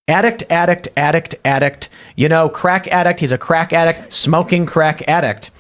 Addict, addict, addict, addict. You know, crack addict. He's a crack addict, smoking crack addict.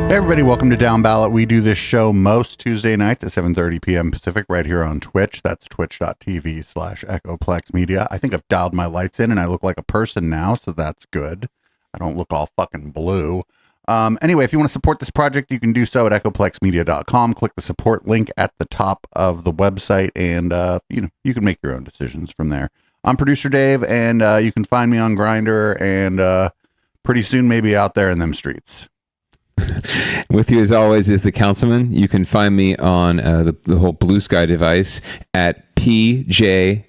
Everybody, welcome to Downballot. We do this show most Tuesday nights at 7:30 p.m. Pacific right here on Twitch. That's twitch.tv/Echoplex Media. I think I've dialed my lights in and I look like a person now, so that's good. I don't look all fucking blue. Anyway, if you want to support this project, you can do so at echoplexmedia.com. Click the support link at the top of the website, and you can make your own decisions from there. I'm producer Dave, and you can find me on Grindr, and pretty soon maybe out there in them streets. With you as always is the councilman. You can find me on the whole Blue Sky device at PJALLENTWO.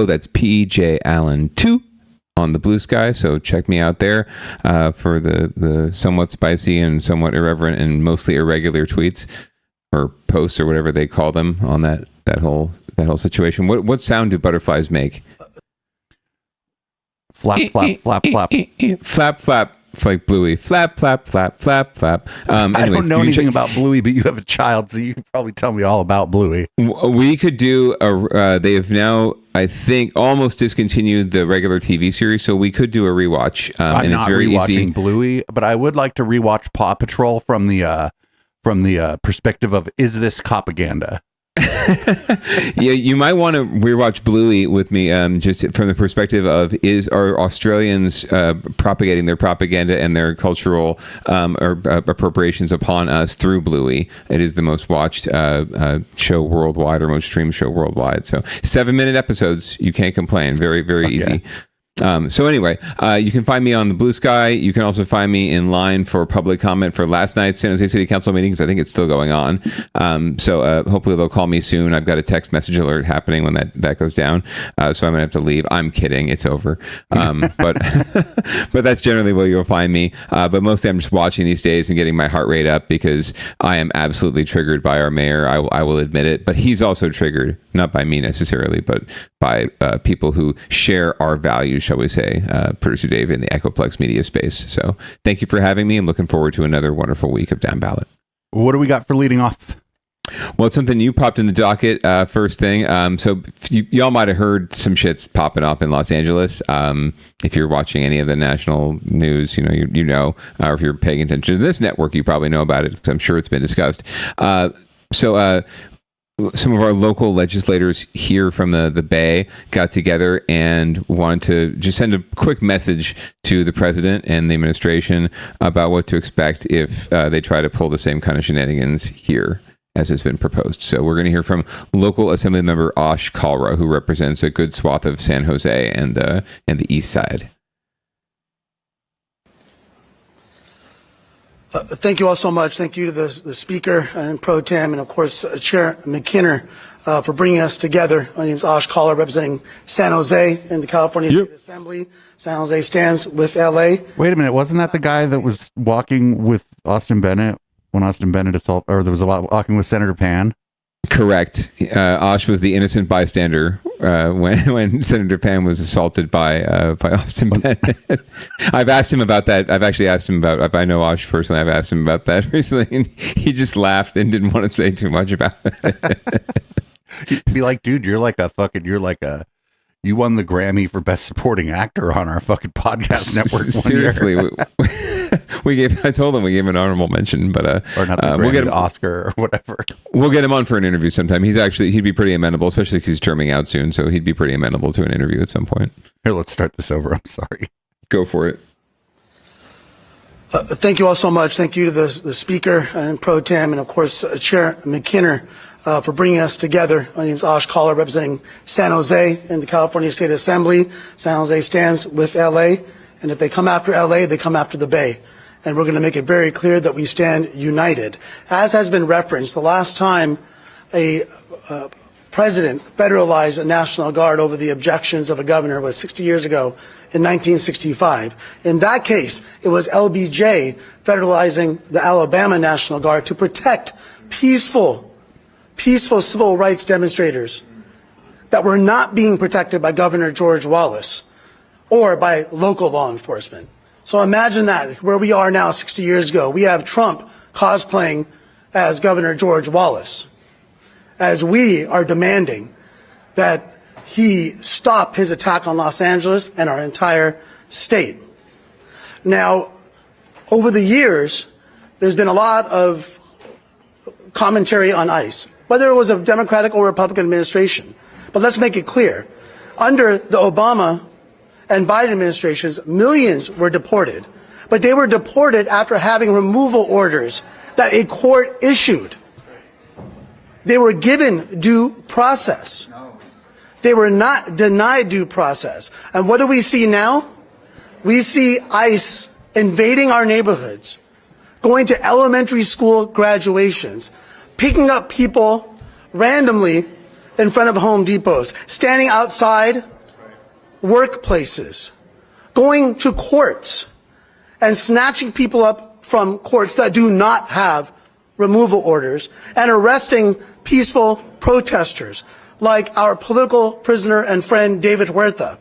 That's PJ Allen 2 on the Blue Sky. So check me out there for the somewhat spicy and somewhat irreverent and mostly irregular tweets or posts or whatever they call them on that whole situation. What sound do butterflies make? Flap, flap, flap, flap. Flap, flap. like Bluey. Flap, flap, flap, flap, flap. I Anyway, don't know anything about Bluey, but you have a child, so you can probably tell me all about Bluey. We could do a. They have now, I think, almost discontinued the regular TV series, so we could do a rewatch. I'm and not it's very rewatching easy. Bluey, but I would like to rewatch Paw Patrol from the perspective of, is this propaganda? Yeah, you might want to rewatch Bluey with me, just from the perspective of, are Australians propagating their propaganda and their cultural appropriations upon us through Bluey. It is the most watched show worldwide, or most streamed show worldwide. So 7-minute episodes, you can't complain. Very, very easy. So anyway, you can find me on the Blue Sky. You can also find me in line for public comment for last night's San Jose City Council meetings. I think it's still going on. So hopefully they'll call me soon. I've got a text message alert happening when that goes down. So I'm gonna have to leave. I'm kidding. It's over. But that's generally where you'll find me. But mostly I'm just watching these days and getting my heart rate up, because I am absolutely triggered by our mayor. I will admit it. But he's also triggered, not by me necessarily, but by people who share our values, shall we say, Producer Dave in the Echoplex media space. So thank you for having me. I'm looking forward to another wonderful week of Down Ballot. What do we got for leading off? Well, it's something you popped in the docket first thing. So y'all might have heard some shits popping up in Los Angeles. If you're watching any of the national news, or if you're paying attention to this network, you probably know about it, because I'm sure it's been discussed. Some of our local legislators here from the Bay got together and wanted to just send a quick message to the president and the administration about what to expect if they try to pull the same kind of shenanigans here as has been proposed. So we're going to hear from local Assembly Member Ash Kalra, who represents a good swath of San Jose and the East Side. Thank you all so much. Thank you to the Speaker and Pro Tem, and of course Chair McKinnon, for bringing us together. My name is Ash Kalra, representing San Jose in the California State Assembly. San Jose stands with LA. Wait a minute, wasn't that the guy that was walking with Austin Bennett when Austin Bennett walking with Senator Pan? Correct. Ash was the innocent bystander when Senator Pan was assaulted by Austin Bennett. I've asked him about that. I've actually asked him about, if I know Ash personally, I've asked him about that recently, and he just laughed and didn't want to say too much about it. He'd be like, dude, you won the Grammy for Best Supporting Actor on our fucking podcast network. Seriously. I told him we gave him an honorable mention, but or not the Grammy, we'll get him, the Oscar or whatever. We'll get him on for an interview sometime. He'd be pretty amenable, especially because he's terming out soon. So he'd be pretty amenable to an interview at some point. Here, let's start this over. I'm sorry. Go for it. Thank you all so much. Thank you to the Speaker and Pro Tem, and of course Chair McKinnon, for bringing us together. My name is Ash Kalra, representing San Jose in the California State Assembly. San Jose stands with LA, and if they come after LA, they come after the Bay. And we're going to make it very clear that we stand united. As has been referenced, the last time a president federalized a National Guard over the objections of a governor was 60 years ago in 1965. In that case, it was LBJ federalizing the Alabama National Guard to protect peaceful civil rights demonstrators that were not being protected by Governor George Wallace or by local law enforcement. So imagine that, where we are now 60 years ago. We have Trump cosplaying as Governor George Wallace, as we are demanding that he stop his attack on Los Angeles and our entire state. Now, over the years, there's been a lot of commentary on ICE, whether it was a Democratic or Republican administration. But let's make it clear. Under the Obama and Biden administrations, millions were deported. But they were deported after having removal orders that a court issued. They were given due process. They were not denied due process. And what do we see now? We see ICE invading our neighborhoods, going to elementary school graduations, picking up people randomly in front of Home Depots, standing outside workplaces, going to courts and snatching people up from courts that do not have removal orders, and arresting peaceful protesters like our political prisoner and friend David Huerta.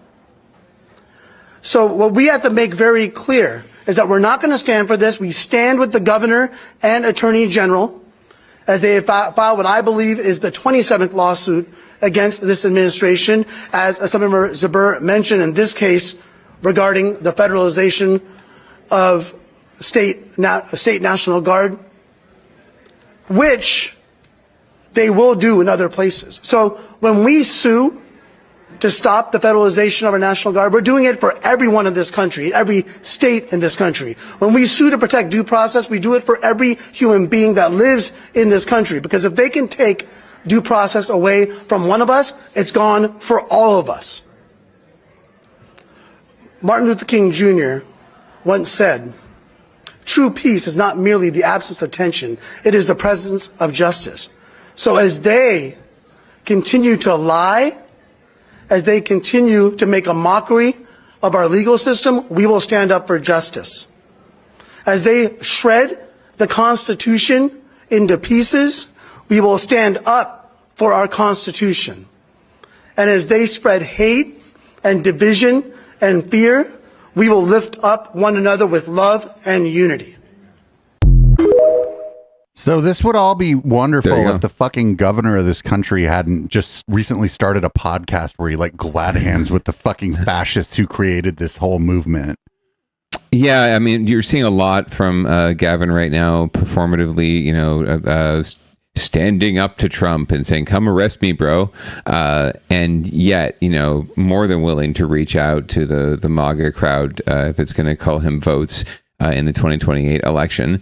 So what we have to make very clear is that we're not going to stand for this. We stand with the governor and attorney general as they have filed what I believe is the 27th lawsuit against this administration, as Assemblymember Zabur mentioned in this case regarding the federalization of state National Guard, which they will do in other places. So when we sue to stop the federalization of our National Guard, we're doing it for everyone in this country, every state in this country. When we sue to protect due process, we do it for every human being that lives in this country. Because if they can take due process away from one of us, it's gone for all of us. Martin Luther King Jr. once said, "True peace is not merely the absence of tension, it is the presence of justice." So as they continue to lie, as they continue to make a mockery of our legal system, we will stand up for justice. As they shred the Constitution into pieces, we will stand up for our Constitution. And as they spread hate and division and fear, we will lift up one another with love and unity. So this would all be There wonderful you if go. the fucking governor of this country hadn't just recently started a podcast where he like glad hands with the fucking fascists who created this whole movement. Yeah, I mean, you're seeing a lot from Gavin right now, performatively, standing up to Trump and saying, "Come arrest me, bro," and yet, more than willing to reach out to the MAGA crowd if it's going to call him votes in the 2028 election.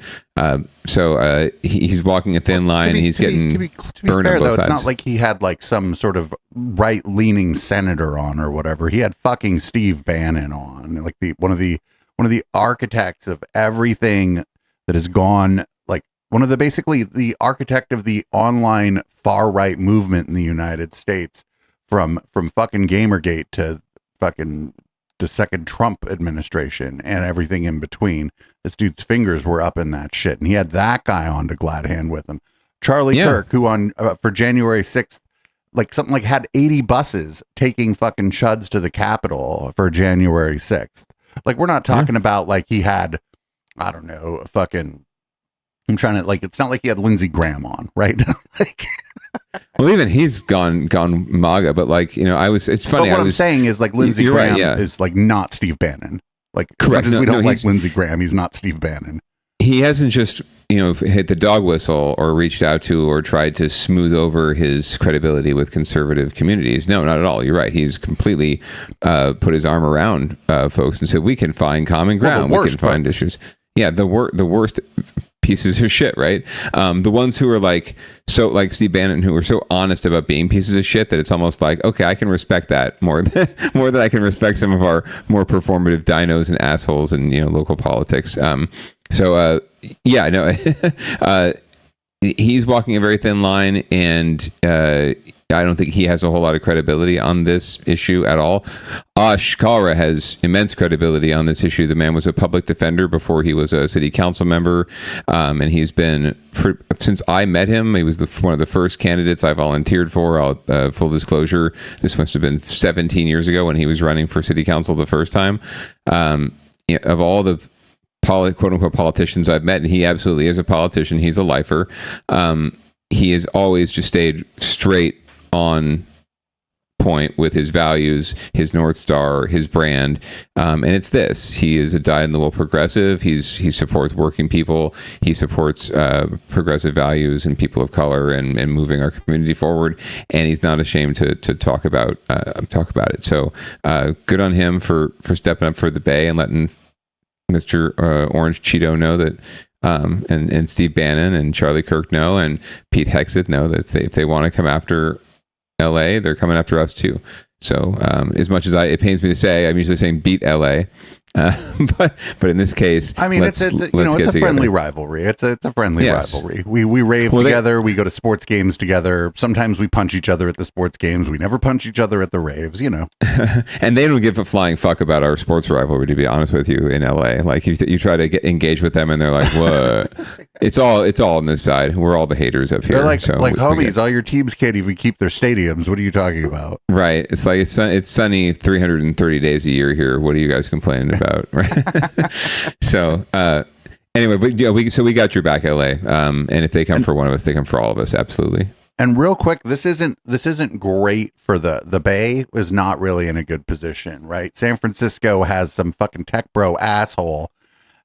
So he's walking a thin line. He's getting to be burned fair, on both though, sides. it's not like he had like some sort of right-leaning senator on or whatever. He had fucking Steve Bannon on, like one of the architects of everything that has gone, like basically the architect of the online far right movement in the United States, from fucking Gamergate to fucking the second Trump administration and everything in between. This dude's fingers were up in that shit, and he had that guy on to glad hand with him. Charlie Kirk, who on for January 6th, had 80 buses taking fucking chuds to the Capitol for January 6th. Like, we're not talking about like he had, I don't know, fucking, I'm trying to, like, it's not like he had Lindsey Graham on, right? Like, well, even he's gone MAGA, but like, it's funny. But what I'm saying is like Lindsey Graham right, is like not Steve Bannon. Like, correct. We don't like Lindsey Graham. He's not Steve Bannon. He hasn't just hit the dog whistle or reached out to or tried to smooth over his credibility with conservative communities. No, not at all. You're right. He's completely put his arm around folks and said, we can find common ground. We can find issues. Yeah, the worst pieces of shit, right? The ones who are like Steve Bannon, who are so honest about being pieces of shit that it's almost like, okay, I can respect that more than I can respect some of our more performative dinos and assholes in local politics. He's walking a very thin line, and I don't think he has a whole lot of credibility on this issue at all. Ash Kalra has immense credibility on this issue. The man was a public defender before he was a city council member, and he's been, since I met him, he was one of the first candidates I volunteered for. Full disclosure, this must have been 17 years ago when he was running for city council the first time. Of all the quote unquote politicians I've met, and he absolutely is a politician. He's a lifer. He has always just stayed straight on point with his values, his North Star, his brand. And it's this: he is a dyed-in-the-wool progressive. He supports working people. He supports progressive values and people of color and moving our community forward. And he's not ashamed to talk about it. So good on him for stepping up for the Bay and letting Mr. Orange Cheeto know that, and Steve Bannon and Charlie Kirk know, and Pete Hegseth know that if they want to come after LA, they're coming after us too. So as much as it pains me to say, I'm usually saying beat LA. But in this case, I mean, it's a friendly rivalry. It's a friendly rivalry. We rave together. We go to sports games together. Sometimes we punch each other at the sports games. We never punch each other at the raves. And they don't give a flying fuck about our sports rivalry. To be honest with you, in LA, like you try to engage with them, and they're like, "What?" it's all on this side. We're all the haters up here. They're like, so homies. All your teams can't even keep their stadiums. What are you talking about? Right. It's like it's sunny 330 days a year here. What are you guys complaining about? about, right? So anyway, but yeah, we got your back, LA. And if they come for one of us, they come for all of us. Absolutely. And real quick, this isn't great for the Bay is not really in a good position, right? San Francisco has some fucking tech bro asshole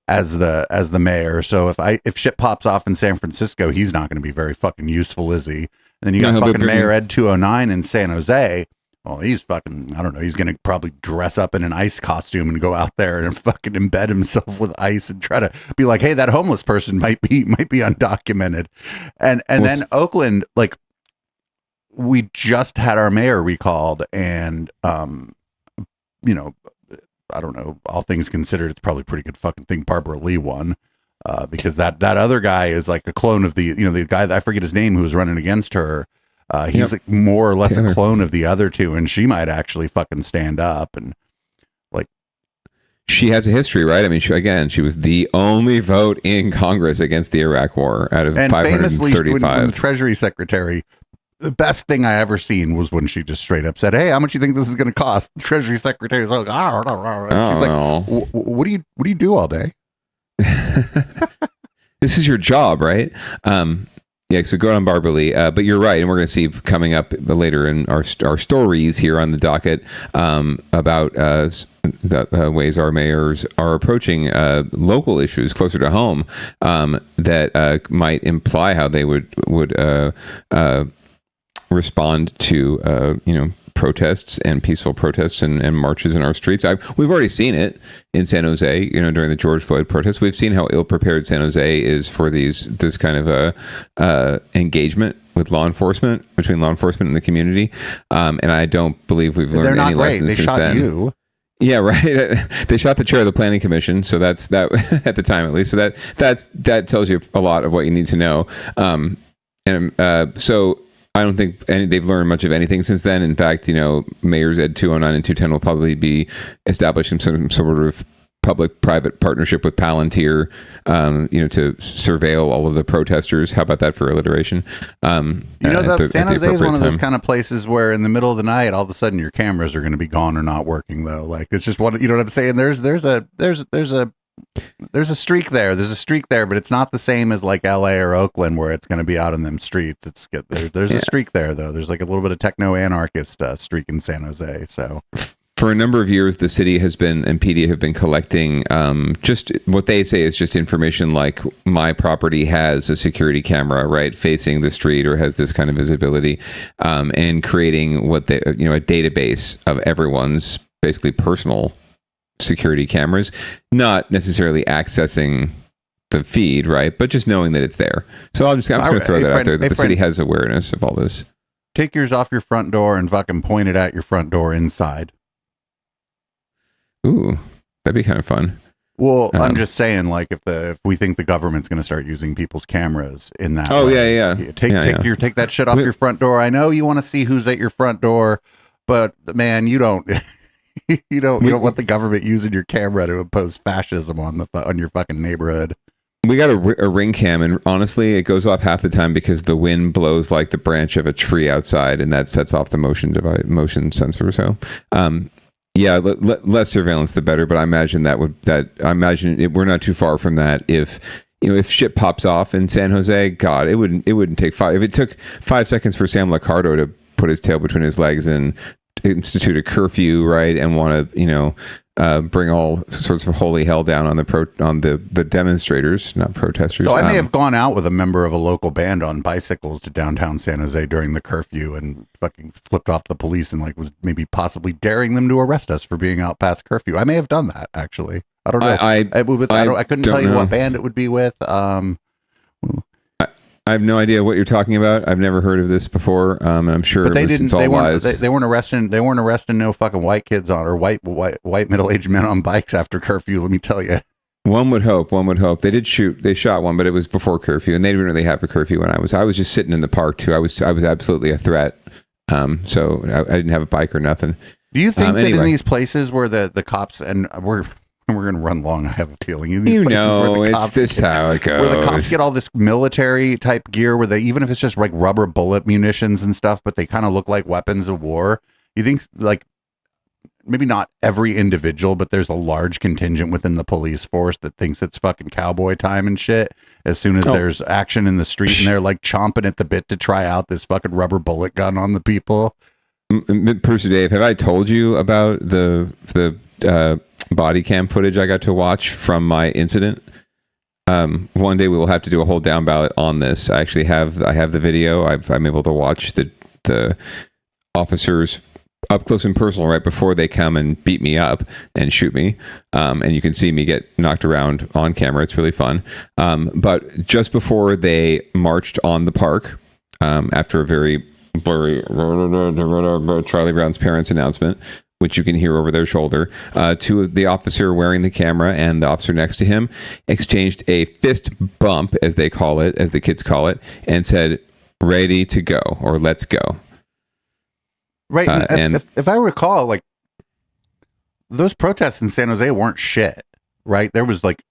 as the mayor. So if shit pops off in San Francisco, he's not going to be very fucking useful, is he? And then you got fucking Mayor Ed 209 in San Jose. Well, he's fucking, I don't know, he's going to probably dress up in an ice costume and go out there and fucking embed himself with ice and try to be like, hey, that homeless person might be undocumented. And then Oakland, like, we just had our mayor recalled, and you know, I don't know, all things considered, it's probably a pretty good fucking thing Barbara Lee won. Because that other guy is like a clone of the guy that I forget his name who was running against her. He's like more or less a clone of the other two, and she might actually fucking stand up. And like, she has a history, right? I mean, she was the only vote in Congress against the Iraq War out of 535. Famously, when the Treasury Secretary, the best thing I ever seen was when she just straight up said, "Hey, how much do you think this is going to cost?" The Treasury Secretary was like, she's like, "What do you do all day?" This is your job, right? Yeah, so go on Barbara Lee. But you're right, and we're going to see coming up later in our stories here on the docket about the ways our mayors are approaching local issues closer to home that might imply how they would respond to protests and peaceful protests and marches in our streets. We've already seen it in San Jose, during the George Floyd protests. We've seen how ill-prepared San Jose is for this kind of engagement with law enforcement, between law enforcement and the community. And I don't believe we've learned any lessons since then. They shot you. Yeah, right. They shot the chair of the planning commission. So that's that at the time, at least. So that tells you a lot of what you need to know. So I don't think they've learned much of anything since then. In fact, mayors Ed 209 and 210 will probably be establishing some sort of public-private partnership with Palantir, to surveil all of the protesters. How about that for alliteration? San Jose is one of those kind of places where in the middle of the night, all of a sudden your cameras are going to be gone or not working, though. Like, it's just what I'm saying? There's a streak there. There's a streak there, but it's not the same as like LA or Oakland where it's going to be out in them streets. There's a streak there, though. There's like a little bit of techno anarchist streak in San Jose. So for a number of years, the city and PD have been collecting just what they say is just information like my property has a security camera right facing the street or has this kind of visibility, and creating a database of everyone's basically personal security cameras, not necessarily accessing the feed, right? But just knowing that it's there. So I'm just going to throw that out there that the city has awareness of all this. Take yours off your front door and fucking point it at your front door inside. Ooh, that'd be kind of fun. Well, I'm just saying, like, if we think the government's going to start using people's cameras in that, take that shit off your front door. I know you want to see who's at your front door, but man, you don't. You don't want the government using your camera to impose fascism on your fucking neighborhood. We got a ring cam, and honestly, it goes off half the time because the wind blows like the branch of a tree outside, and that sets off the motion sensor. So, less surveillance, the better. But I imagine we're not too far from that. If shit pops off in San Jose, God, it wouldn't take five. If it took 5 seconds for Sam Liccardo to put his tail between his legs and institute a curfew, right, and want to bring all sorts of holy hell down on the demonstrators, not protesters. So I may have gone out with a member of a local band on bicycles to downtown San Jose during the curfew and fucking flipped off the police and was maybe possibly daring them to arrest us for being out past curfew. I may have done that, actually. I don't know. I couldn't tell you what band it would be with. I have no idea what you're talking about. I've never heard of this before, and I'm sure it's all lies. They weren't arresting no fucking white kids or white middle-aged men on bikes after curfew. Let me tell you. One would hope. They shot one, but it was before curfew, and they didn't really have a curfew when I was just sitting in the park too. I was absolutely a threat. So I didn't have a bike or nothing. Do you think that in these places where the cops we're going to run long, I have a feeling. Where the cops it's how it goes. Where the cops get all this military type gear where even if it's just like rubber bullet munitions and stuff, but they kind of look like weapons of war. You think maybe not every individual, but there's a large contingent within the police force that thinks it's fucking cowboy time and shit. As soon as there's action in the street, and they're like chomping at the bit to try out this fucking rubber bullet gun on the people. Producer Dave, have I told you about the body cam footage I got to watch from my incident? One day we will have to do a whole down ballot on this. I have the video. I'm able to watch the officers up close and personal right before they come and beat me up and shoot me. And you can see me get knocked around on camera. It's really fun. But just before they marched on the park, after a very blurry Charlie Brown's parents announcement, which you can hear over their shoulder, the officer wearing the camera and the officer next to him exchanged a fist bump, as they call it, as the kids call it, and said, "Ready to go," or "Let's go." Right. And if I recall, like, those protests in San Jose weren't shit, right? There was like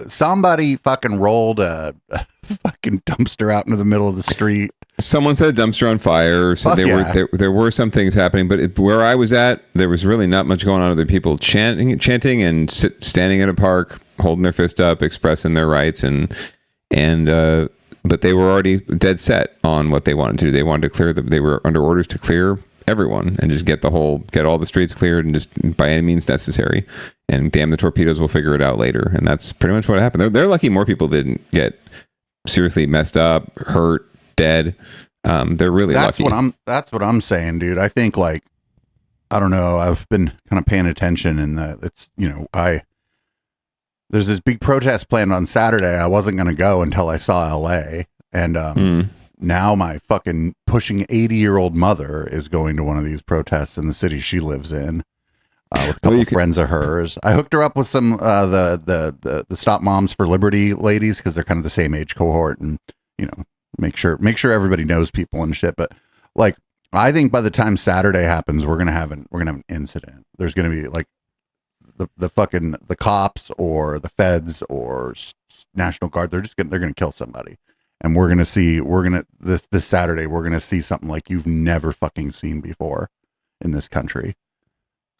somebody fucking rolled a fucking dumpster out into the middle of the street. Someone set a dumpster on fire. So there were some things happening, but where I was at, there was really not much going on other than people chanting and standing in a park, holding their fist up, expressing their rights, but they were already dead set on what they wanted to do. They wanted to clear they were under orders to clear everyone and just get all the streets cleared, and just by any means necessary. And damn the torpedoes, we'll figure it out later. And that's pretty much what happened. They're lucky more people didn't get seriously messed up, hurt, dead. They're really lucky. That's what I'm saying, dude. I think, like, I don't know, I've been kind of paying attention, and it's, there's this big protest planned on Saturday. I wasn't going to go until I saw LA, and now my fucking pushing 80-year-old mother is going to one of these protests in the city she lives in, with a couple friends of hers. I hooked her up with some the Stop Moms for Liberty ladies, because they're kind of the same age cohort, and make sure everybody knows people and shit. But, like, I think by the time Saturday happens, we're gonna have an incident. There's gonna be, like, the cops or the feds or National Guard. They're gonna kill somebody, and this Saturday we're gonna see something like you've never fucking seen before in this country.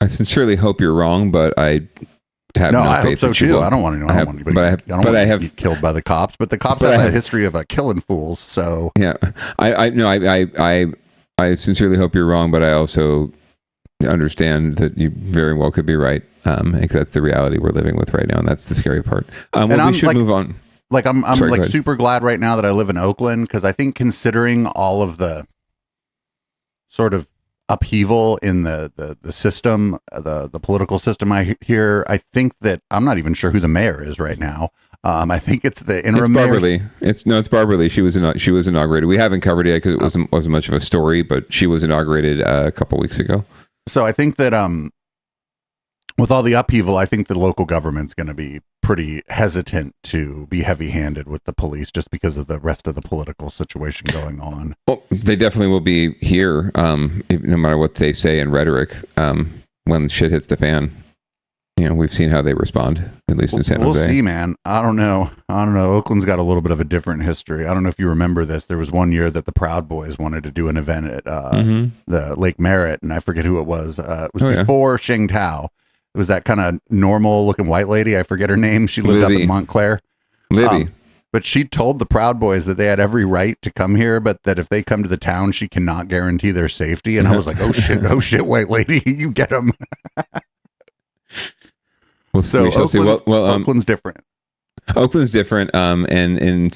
I sincerely hope you're wrong, but I have I hope so too. I don't want to know. I don't want to be killed by the cops, but the cops have a history of killing fools. So yeah, I sincerely hope you're wrong, but I also understand that you very well could be right. Because that's the reality we're living with right now, and that's the scary part. We should move on. Like, I'm super glad right now that I live in Oakland, because I think, considering all of the sort of upheaval in the system, the political system, I think that I'm not even sure who the mayor is right now. I think it's the interim mayor. It's Barbara Lee. She was inaugurated. We haven't covered it yet because it wasn't much of a story, but she was inaugurated a couple weeks ago. So I think that with all the upheaval, I think the local government's going to be pretty hesitant to be heavy-handed with the police, just because of the rest of the political situation going on. Well, they definitely will be here, no matter what they say in rhetoric. When shit hits the fan, we've seen how they respond, at least in San Jose. We'll see, man. I don't know. Oakland's got a little bit of a different history. I don't know if you remember this. There was one year that the Proud Boys wanted to do an event at the Lake Merritt, and I forget who it was. It was before Shing Tao. It was that kind of normal looking white lady. I forget her name. She lived up in Montclair. Libby. But she told the Proud Boys that they had every right to come here, but that if they come to the town, she cannot guarantee their safety. And I was like, oh shit, white lady, you get them. We shall see. Oakland's different. Oakland's different. And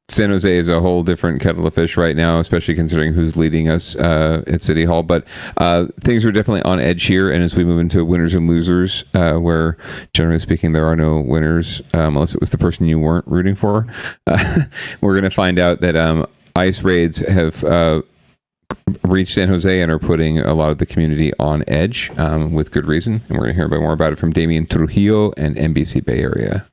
San Jose is a whole different kettle of fish right now, especially considering who's leading us at City Hall. But things are definitely on edge here. And as we move into winners and losers, where generally speaking, there are no winners, unless it was the person you weren't rooting for, we're going to find out that ICE raids have reached San Jose and are putting a lot of the community on edge with good reason. And we're going to hear more about it from Damian Trujillo and NBC Bay Area.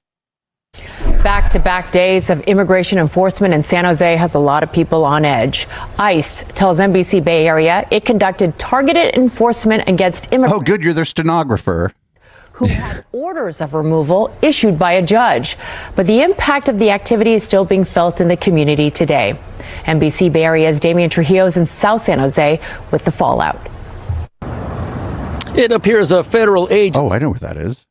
Back-to-back days of immigration enforcement in San Jose has a lot of people on edge. ICE tells NBC Bay Area it conducted targeted enforcement against immigrants. Oh, good. You're their stenographer. Who had orders of removal issued by a judge. But the impact of the activity is still being felt in the community today. NBC Bay Area's Damian Trujillo is in South San Jose with the fallout. It appears a federal agent Oh, I know where that is.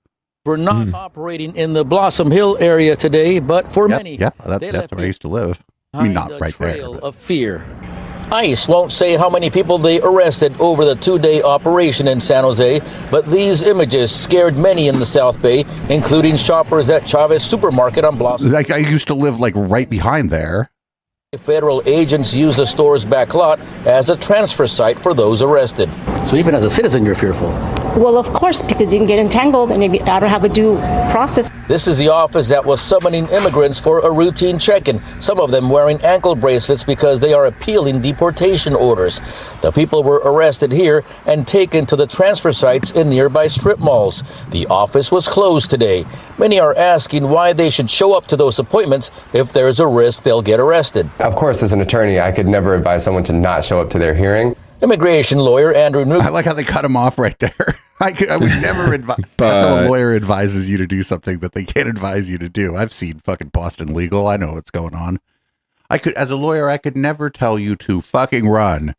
were not operating in the Blossom Hill area today, but for many, Yep, they that's left where I used to live. I mean, behind not a right there. trail but- of fear. ICE won't say how many people they arrested over the 2-day operation in San Jose, but these images scared many in the South Bay, including shoppers at Chavez Supermarket on Blossom. Like, I used to live like right behind there. Federal agents use the store's back lot as a transfer site for those arrested. So even as a citizen, you're fearful. Well, of course, because you can get entangled and maybe I don't have a due process. This is the office that was summoning immigrants for a routine check-in, some of them wearing ankle bracelets because they are appealing deportation orders. The people were arrested here and taken to the transfer sites in nearby strip malls. The office was closed today. Many are asking why they should show up to those appointments if there's a risk they'll get arrested. Of course, as an attorney, I could never advise someone to not show up to their hearing. Immigration lawyer Andrew Newcomb. I like how they cut him off right there. I would never advise. That's how a lawyer advises you to do something that they can't advise you to do. I've seen fucking Boston Legal. I know what's going on. As a lawyer, I could never tell you to fucking run.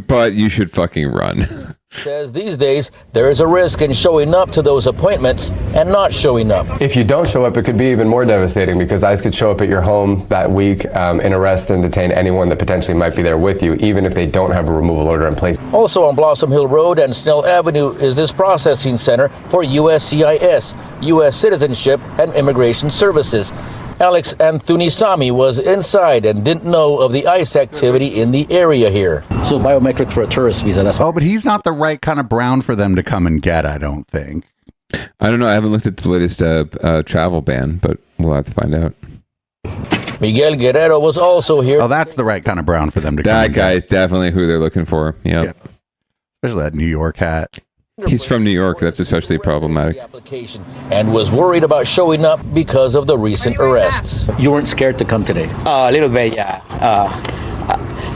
But you should fucking run. Says these days there is a risk in showing up to those appointments and not showing up. If you don't show up, it could be even more devastating because ICE could show up at your home that week and arrest and detain anyone that potentially might be there with you, even if they don't have a removal order in place. Also on Blossom Hill Road and Snell Avenue is this processing center for USCIS, U.S. Citizenship and Immigration Services. Alex Anthunisami was inside and didn't know of the ICE activity in the area here. So biometric for a tourist visa, that's... Oh, but he's not the right kind of brown for them to come and get, I don't think. I don't know. I haven't looked at the latest travel ban, but we'll have to find out. Miguel Guerrero was also here. Oh, that's the right kind of brown for them to come That and guy get. is definitely who they're looking for. Yep. Yeah. Especially that New York hat. He's from New York. That's especially problematic. Application and was worried about showing up because of the recent arrests. You weren't scared to come today? A little bit, yeah.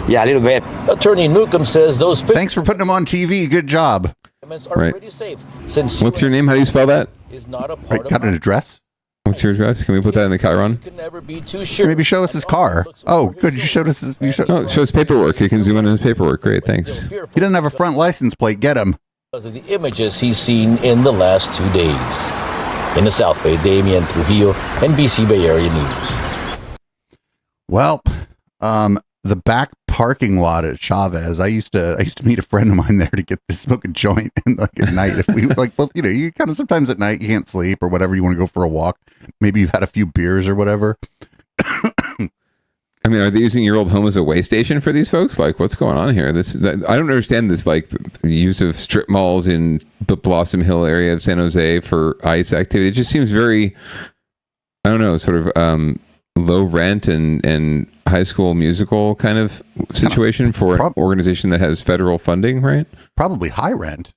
Yeah, a little bit. Attorney Newcomb says those Thanks for putting him on TV. Good job. are Right. pretty safe since What's your name? How do you spell that? is not a part Right, of got an address? What's your address? Can we put that in the Chiron? can never be too sure. Maybe show us his car. Oh, good. You showed us his... Oh, it shows paperwork. You can zoom in on his paperwork. Great, thanks. He doesn't have a front license plate. Get him. Because of the images he's seen in the last 2 days. In the South Bay, Damian Trujillo, NBC Bay Area News. Well, the back parking lot at Chavez. I used to meet a friend of mine there to get to smoke a joint and like at night if we like, well, you know, you kind of sometimes at night you can't sleep or whatever, you want to go for a walk. Maybe you've had a few beers or whatever. I mean, are they using your old home as a way station for these folks? Like, what's going on here? I don't understand this, like, use of strip malls in the Blossom Hill area of San Jose for ICE activity. It just seems very, I don't know, sort of low rent and high school musical kind of situation for an organization that has federal funding, right? Probably high rent.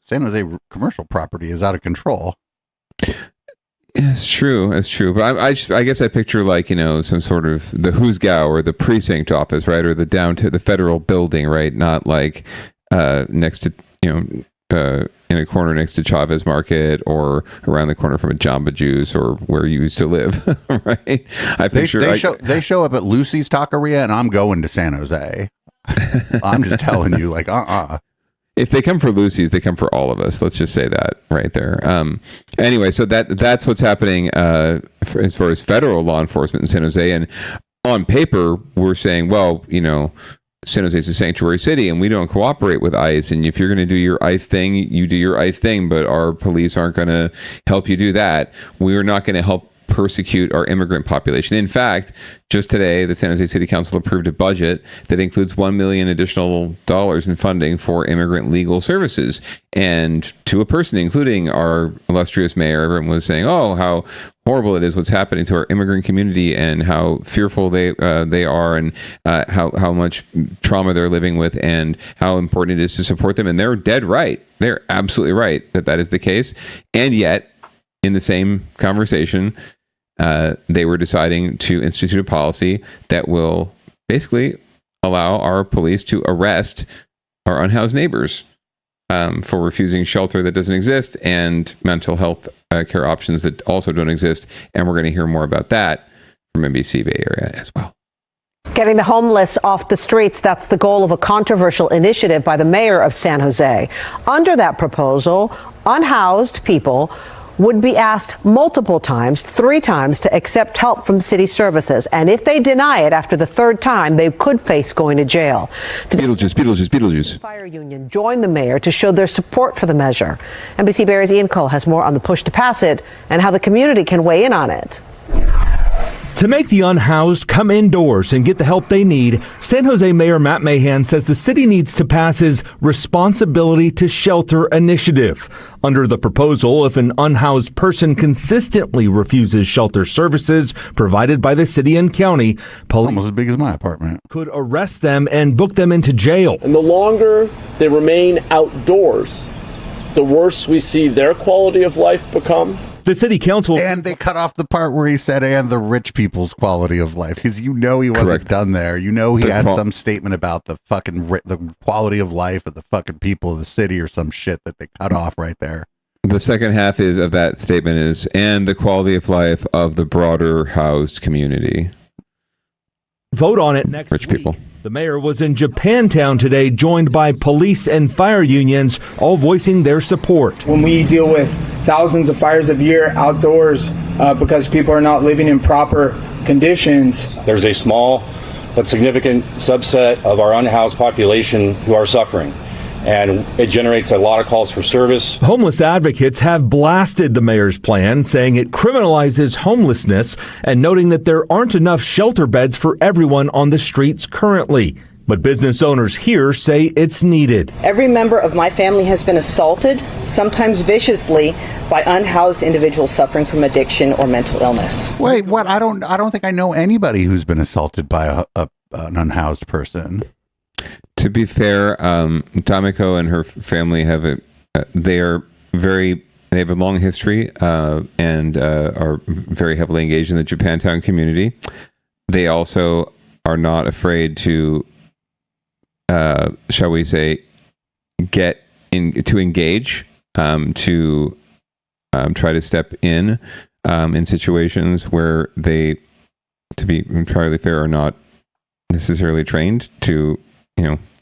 San Jose commercial property is out of control. It's true. It's true. But I guess I picture like, you know, some sort of the Hoosgow or the precinct office, right? Or the federal building, right? Not like next to, you know, in a corner next to Chavez Market or around the corner from a Jamba Juice or where you used to live, right? I picture they show up at Lucy's Taqueria and I'm going to San Jose. I'm just telling you, like, If they come for Lucy's, they come for all of us. Let's just say that right there. Anyway, so that's what's happening as far as federal law enforcement in San Jose. And on paper, we're saying, well, you know, San Jose is a sanctuary city and we don't cooperate with ICE. And if you're going to do your ICE thing, you do your ICE thing, but our police aren't going to help you do that. We're not going to help persecute our immigrant population. In fact, just today, the San Jose City Council approved a budget that includes $1 million additional dollars in funding for immigrant legal services. And to a person, including our illustrious mayor, everyone was saying, oh, how horrible it is what's happening to our immigrant community and how fearful they are and how much trauma they're living with and how important it is to support them. And they're dead right. They're absolutely right that is the case. And yet, in the same conversation, they were deciding to institute a policy that will basically allow our police to arrest our unhoused neighbors for refusing shelter that doesn't exist and mental health care options that also don't exist. And we're going to hear more about that from NBC Bay Area as well. Getting the homeless off the streets, that's the goal of a controversial initiative by the mayor of San Jose. Under that proposal, unhoused people would be asked multiple times, 3 times, to accept help from city services. And if they deny it after the 3rd time, they could face going to jail. Beetlejuice. Fire union joined the mayor to show their support for the measure. NBC Barry's Ian Cole has more on the push to pass it and how the community can weigh in on it. To make the unhoused come indoors and get the help they need, San Jose Mayor Matt Mahan says the city needs to pass his Responsibility to Shelter initiative. Under the proposal, if an unhoused person consistently refuses shelter services provided by the city and county, police Almost as big as my apartment could arrest them and book them into jail. And the longer they remain outdoors, the worse we see their quality of life become. The city council... And they cut off the part where he said, and the rich people's quality of life. Because he wasn't done there. He had some statement about the fucking the quality of life of the fucking people of the city or some shit that they cut off right there. The second half of that statement is, and the quality of life of the broader housed community. Vote on it next Rich week. people. The mayor was in Japantown today, joined by police and fire unions, all voicing their support. When we deal with thousands of fires a year outdoors because people are not living in proper conditions. There's a small but significant subset of our unhoused population who are suffering, and it generates a lot of calls for service. Homeless advocates have blasted the mayor's plan, saying it criminalizes homelessness and noting that there aren't enough shelter beds for everyone on the streets currently. But business owners here say it's needed. Every member of my family has been assaulted, sometimes viciously, by unhoused individuals suffering from addiction or mental illness. Wait, what? I don't think I know anybody who's been assaulted by an unhoused person. To be fair, Tamiko and her family have they have a long history and are very heavily engaged in the Japantown community. They also are not afraid to, shall we say, engage, to try to step in situations where they, to be entirely fair, are not necessarily trained to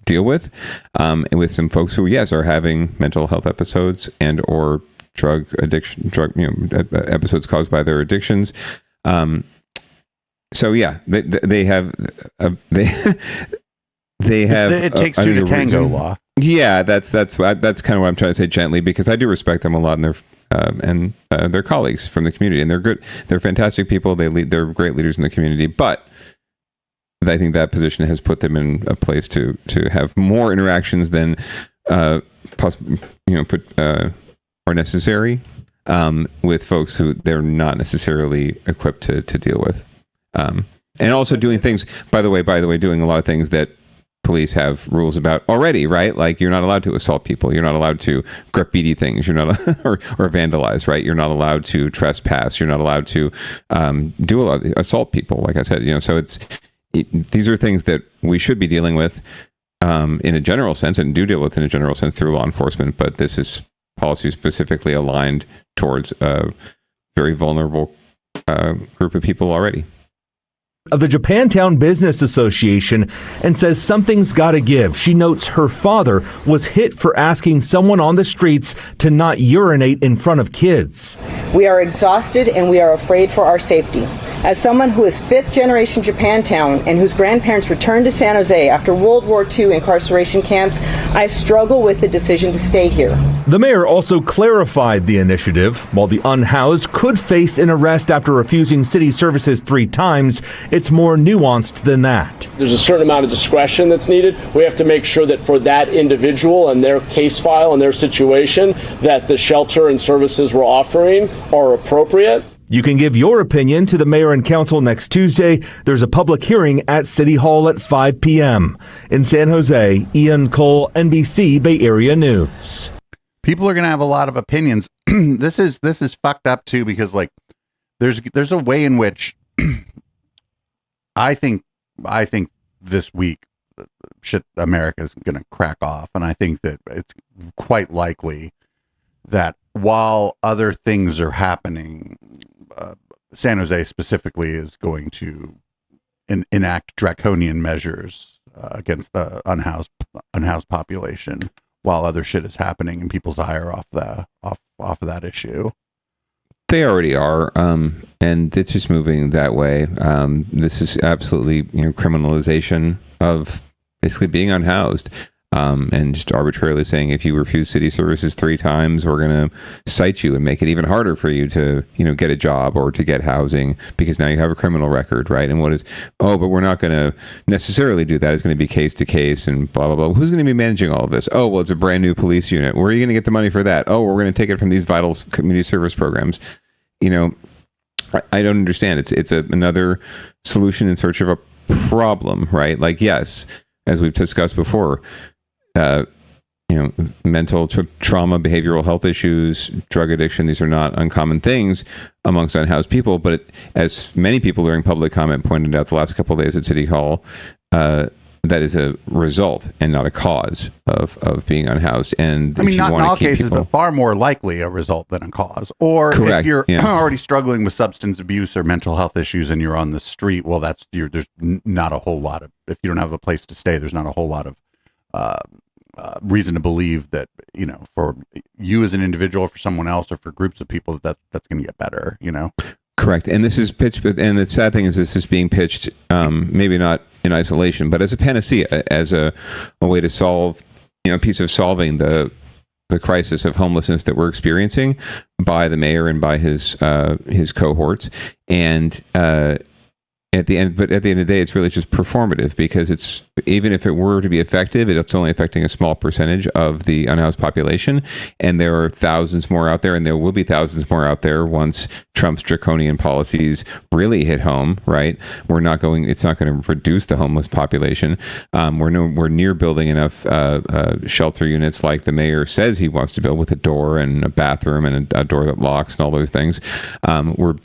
deal with, and with some folks who, yes, are having mental health episodes and or drug addiction, episodes caused by their addictions. So yeah, they have it takes two to tango law. Yeah, that's kind of what I'm trying to say gently, because I do respect them a lot and their colleagues from the community, and they're good. They're fantastic people. They're great leaders in the community, but I think that position has put them in a place to have more interactions than are necessary with folks who they're not necessarily equipped to deal with, and also doing things. By the way, doing a lot of things that police have rules about already, right? Like, you're not allowed to assault people. You're not allowed to graffiti things. You're not or vandalize, right? You're not allowed to trespass. You're not allowed to do a lot of assault people. Like I said, so these are things that we should be dealing with in a general sense, and do deal with in a general sense through law enforcement. But this is policy specifically aligned towards a very vulnerable group of people already. Of the Japantown Business Association, and says something's got to give. She notes her father was hit for asking someone on the streets to not urinate in front of kids. We are exhausted and we are afraid for our safety. As someone who is 5th generation Japantown and whose grandparents returned to San Jose after World War II incarceration camps, I struggle with the decision to stay here. The mayor also clarified the initiative. While the unhoused could face an arrest after refusing city services 3 times, it's more nuanced than that. There's a certain amount of discretion that's needed. We have to make sure that for that individual and their case file and their situation, that the shelter and services we're offering are appropriate. You can give your opinion to the mayor and council next Tuesday. There's a public hearing at City Hall at 5 p.m. In San Jose, Ian Cole, NBC Bay Area News. People are going to have a lot of opinions. This is fucked up too, because like there's a way in which I think this week shit America's going to crack off, and I think that it's quite likely that while other things are happening, San Jose specifically is going to enact draconian measures against the unhoused population while other shit is happening and people's eye are off of that issue. They already are, and it's just moving that way. This is absolutely criminalization of basically being unhoused, and just arbitrarily saying if you refuse city services 3 times, we're going to cite you and make it even harder for you to get a job or to get housing because now you have a criminal record, right? And but we're not going to necessarily do that. It's going to be case to case and blah blah blah. Who's going to be managing all of this? Oh, well, it's a brand new police unit. Where are you going to get the money for that? Oh, we're going to take it from these vital community service programs. I don't understand. It's another solution in search of a problem, right? Like, yes, as we've discussed before, mental trauma, behavioral health issues, drug addiction, these are not uncommon things amongst unhoused people. But as many people during public comment pointed out the last couple of days at City Hall, that is a result and not a cause of being unhoused. And I mean, not in all cases, but far more likely a result than a cause. Or correct, if you're yes. already struggling with substance abuse or mental health issues and you're on the street, well, there's not a whole lot of, if you don't have a place to stay, there's not a whole lot of reason to believe that, for you as an individual, for someone else, or for groups of people, that's going to get better, Correct. And this is pitched, and the sad thing is this is being pitched, maybe not in isolation, but as a panacea, as a way to solve, a piece of solving the crisis of homelessness that we're experiencing by the mayor and by his cohorts. And at the end of the day, it's really just performative because it's, even if it were to be effective, it's only affecting a small percentage of the unhoused population. And there are thousands more out there, and there will be thousands more out there once Trump's draconian policies really hit home, right? It's not going to reduce the homeless population. We're near building enough shelter units like the mayor says he wants to build, with a door and a bathroom and a door that locks and all those things. We're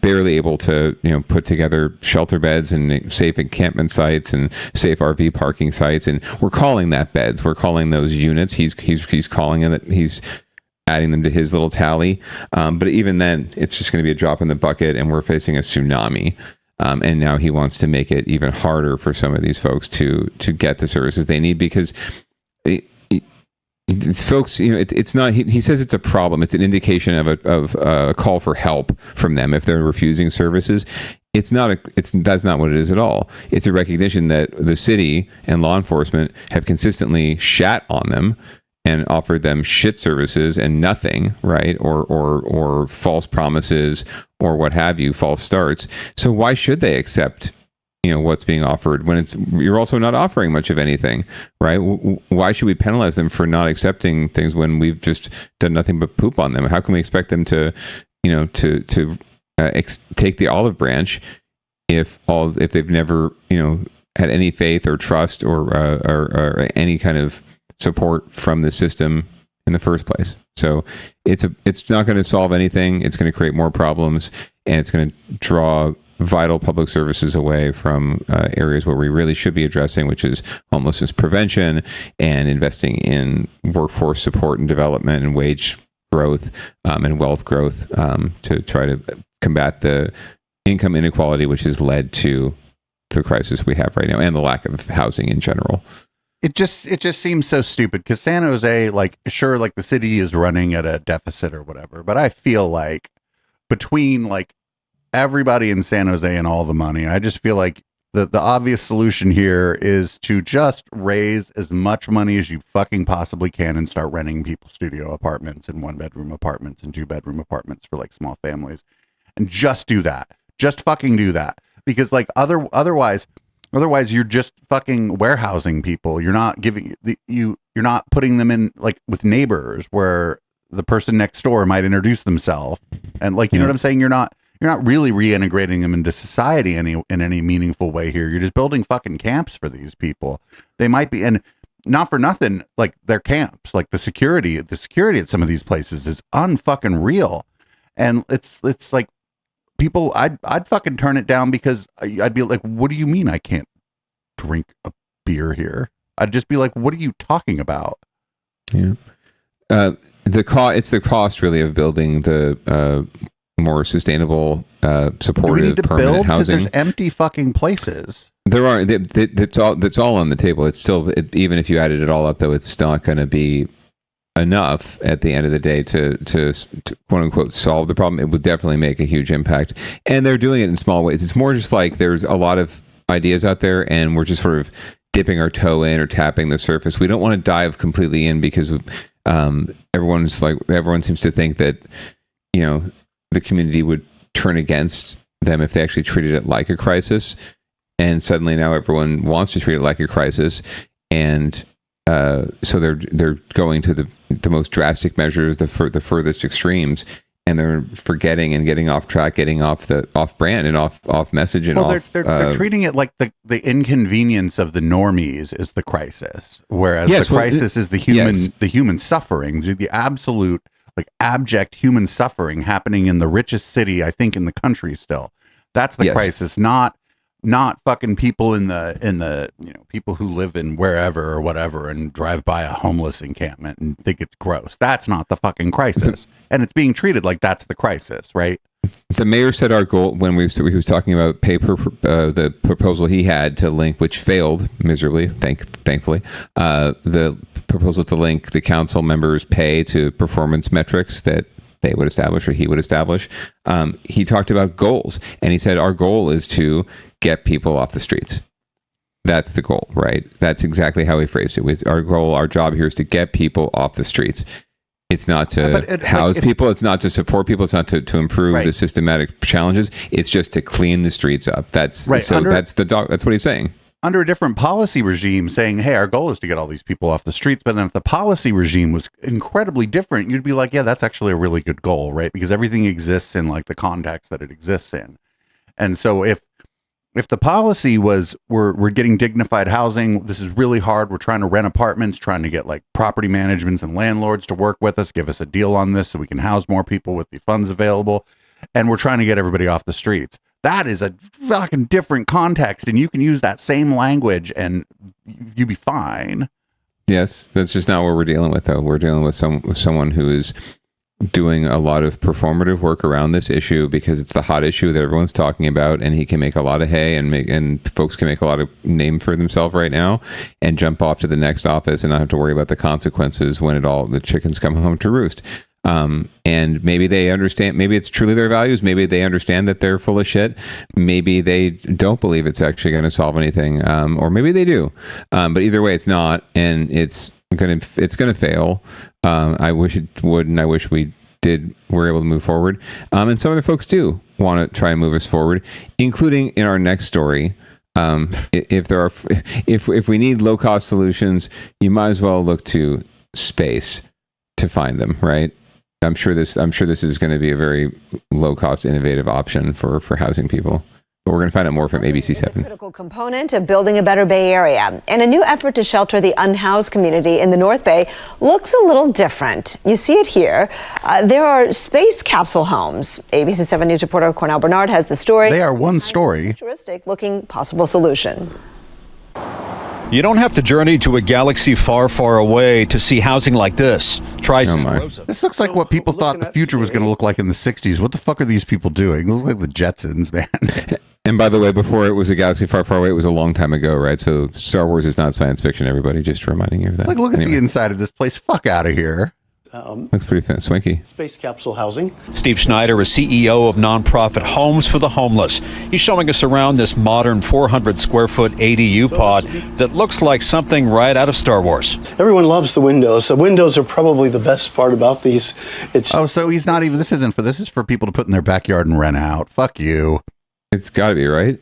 barely able to, put together shelter beds and safe encampment sites and safe RV parking sites, and we're calling that beds. We're calling those units. He's calling it. He's adding them to his little tally. But even then, it's just going to be a drop in the bucket, and we're facing a tsunami. And now he wants to make it even harder for some of these folks to get the services they need because. Folks, it's not. He says it's a problem. It's an indication of a call for help from them if they're refusing services. That's not what it is at all. It's a recognition that the city and law enforcement have consistently shat on them and offered them shit services and nothing, right? Or false promises or what have you, false starts. So why should they accept what's being offered when you're also not offering much of anything, right? Why should we penalize them for not accepting things when we've just done nothing but poop on them? How can we expect them to take the olive branch if they've never had any faith or trust or any kind of support from the system in the first place? So it's not going to solve anything. It's going to create more problems, and it's going to draw vital public services away from areas where we really should be addressing, which is homelessness prevention and investing in workforce support and development and wage growth and wealth growth to try to combat the income inequality, which has led to the crisis we have right now and the lack of housing in general. It just seems so stupid because San Jose, sure, the city is running at a deficit or whatever, but I feel like between everybody in San Jose and all the money, I just feel like the obvious solution here is to just raise as much money as you fucking possibly can and start renting people studio apartments and 1-bedroom apartments and 2-bedroom apartments for small families, and just do that. Just fucking do that, because otherwise you're just fucking warehousing people. You're not you're not putting them in with neighbors where the person next door might introduce themselves and you know what I'm saying. You're not really reintegrating them into society in any meaningful way here. You're just building fucking camps for these people. They might be, and not for nothing, their camps, the security at some of these places is unfucking real. And it's people, I'd fucking turn it down because I'd be like, what do you mean I can't drink a beer here? I'd just be like, what are you talking about? Yeah. It's the cost really of building the more sustainable, supportive, Do we need to permanent build? 'Cause housing. there's empty fucking places. There are. That's all on the table. It's still, even if you added it all up, though, it's not going to be enough at the end of the day to quote unquote solve the problem. It would definitely make a huge impact, and they're doing it in small ways. It's more just like there's a lot of ideas out there, and we're just sort of dipping our toe in or tapping the surface. We don't want to dive completely in because everyone seems to think that the community would turn against them if they actually treated it like a crisis. And suddenly now everyone wants to treat it like a crisis, and so they're going to the most drastic measures, the furthest extremes, and they're forgetting and getting off track, getting off brand and off message, and they're treating it like the inconvenience of the normies is the crisis, whereas the crisis is the human suffering, the absolute abject human suffering happening in the richest city I think in the country still. That's the crisis, not fucking people in the people who live in wherever or whatever and drive by a homeless encampment and think it's gross. That's not the fucking crisis, and it's being treated like that's the crisis, right? The mayor said our goal when he was talking about the proposal he had to link, which failed miserably, thankfully, the proposal to link the council members' pay to performance metrics that they would establish or he would establish. He talked about goals, and he said our goal is to get people off the streets. That's the goal, right? That's exactly how he phrased it. With our goal, our job here is to get people off the streets. It's not to house people. It's not to support people. It's not to improve the systematic challenges. It's just to clean the streets up. That's right. So that's what he's saying. Under a different policy regime saying, hey, our goal is to get all these people off the streets. But then if the policy regime was incredibly different, you'd be like, yeah, that's actually a really good goal, right? Because everything exists in like the context that it exists in. And so if the policy was we're getting dignified housing, this is really hard, we're trying to rent apartments, trying to get like property managements and landlords to work with us, give us a deal on this so we can house more people with the funds available, and we're trying to get everybody off the streets. That is a fucking different context, and you can use that same language and you'd be fine. Yes, that's just not what we're dealing with, though. We're dealing with someone who is doing a lot of performative work around this issue because it's the hot issue that everyone's talking about, and he can make a lot of hay and folks can make a lot of name for themselves right now and jump off to the next office and not have to worry about the consequences when the chickens come home to roost. And maybe they understand, maybe it's truly their values. Maybe they understand that they're full of shit. Maybe they don't believe it's actually going to solve anything. Or maybe they do. But either way, it's not, and it's going to fail. I wish it would, and I wish we're able to move forward. And some other folks do want to try and move us forward, including in our next story. If we need low cost solutions, you might as well look to space to find them, right? I'm sure this is going to be a very low cost, innovative option for housing people. But we're going to find out more from ABC7. Critical component of building a better Bay Area. And a new effort to shelter the unhoused community in the North Bay looks a little different. You see it here. There are space capsule homes. ABC7 News reporter Cornell Bernard has the story. They are one story. Futuristic looking possible solution. You don't have to journey to a galaxy far, far away to see housing like this. Try Santa Rosa. This looks like what people thought the future was going to look like in the 60s. What the fuck are these people doing? It looks like the Jetsons, man. And by the way, before it was a galaxy far, far away, it was a long time ago, right? So Star Wars is not science fiction, everybody. Just reminding you of that. Like, look at the inside of this place. Fuck out of here. Looks pretty swanky. Space capsule housing. Steve Schneider is CEO of nonprofit Homes for the Homeless. He's showing us around this modern 400 square foot ADU pod that looks like something right out of Star Wars. Everyone loves the windows. The windows are probably the best part about these. So he's not even, this is for people to put in their backyard and rent out. Fuck you. It's got to be, right?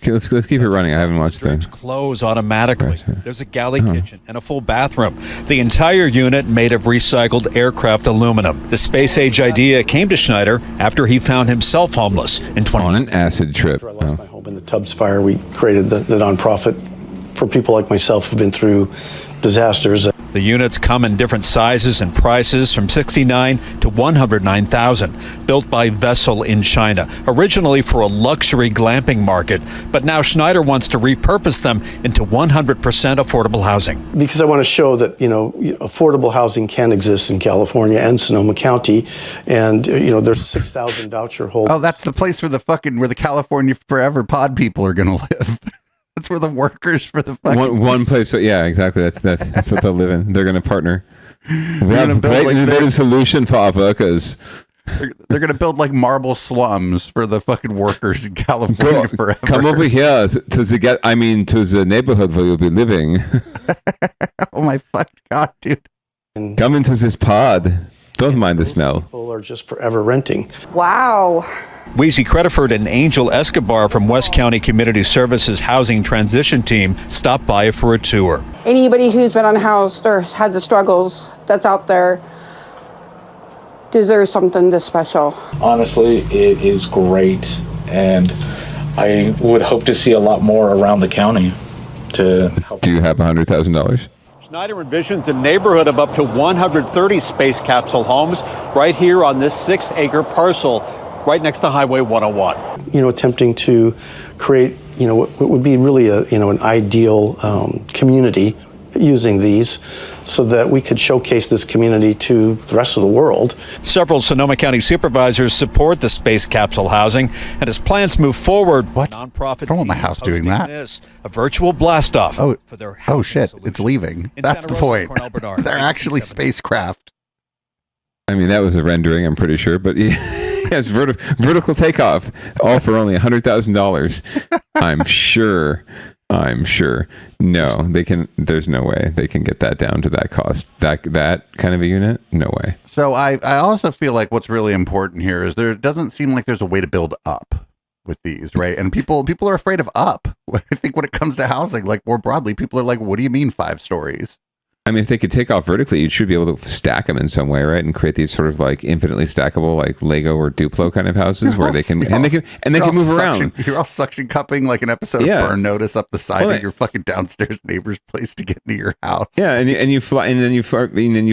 Okay, let's keep it running. I haven't watched the close automatically. There's a galley kitchen and a full bathroom. The entire unit made of recycled aircraft aluminum. The space age idea came to Schneider after he found himself homeless in 20. On an acid trip. I lost my home in the Tubbs fire. We created the nonprofit for people like myself who've been through disasters. The The units come in different sizes and prices from $69,000 to $109,000, built by Vessel in China, originally for a luxury glamping market. But now Schneider wants to repurpose them into 100% affordable housing. Because I want to show that, affordable housing can exist in California and Sonoma County. And, there's 6,000 voucher holders. Oh, that's the place where the California Forever pod people are going to live. That's where the workers for the fucking one place. Yeah, exactly. That's what they'll live in. They're going to partner. We have a great innovative solution for our workers. They're going to build like marble slums for the fucking workers in California forever. Come over here to the neighborhood where you'll be living. Oh my fucking God, dude. Come into this pod. Don't mind the smell. People are just forever renting. Wow. Weezy Crediford and Angel Escobar from West County Community Services Housing Transition Team stopped by for a tour. Anybody who's been unhoused or had the struggles that's out there deserves something this special. Honestly, it is great, and I would hope to see a lot more around the county to help. Do you have $100,000? Schneider envisions a neighborhood of up to 130 space capsule homes right here on this 6-acre parcel right next to Highway 101. Attempting to create, what would be really an ideal community using these so that we could showcase this community to the rest of the world. Several Sonoma County supervisors support the space capsule housing, and as plans move forward, what? Nonprofit I don't want my house doing that. A virtual blast-off for their oh shit, it's leaving. That's the point. They're actually spacecraft. I mean, that was a rendering, I'm pretty sure, but yes, vertical takeoff, all for only $100,000. I'm sure. No, they can. There's no way they can get that down to that cost. That kind of a unit, no way. So I also feel like what's really important here is there doesn't seem like there's a way to build up with these, right? And people are afraid of up. I think when it comes to housing, like more broadly, people are like, "What do you mean 5 stories?" I mean, if they could take off vertically, you should be able to stack them in some way, right? And create these sort of like infinitely stackable, like Lego or Duplo kind of houses where they can move around. You're all suction cupping like an episode of Burn Notice up the side of your fucking downstairs neighbor's place to get into your house. Yeah, and you fly, and then you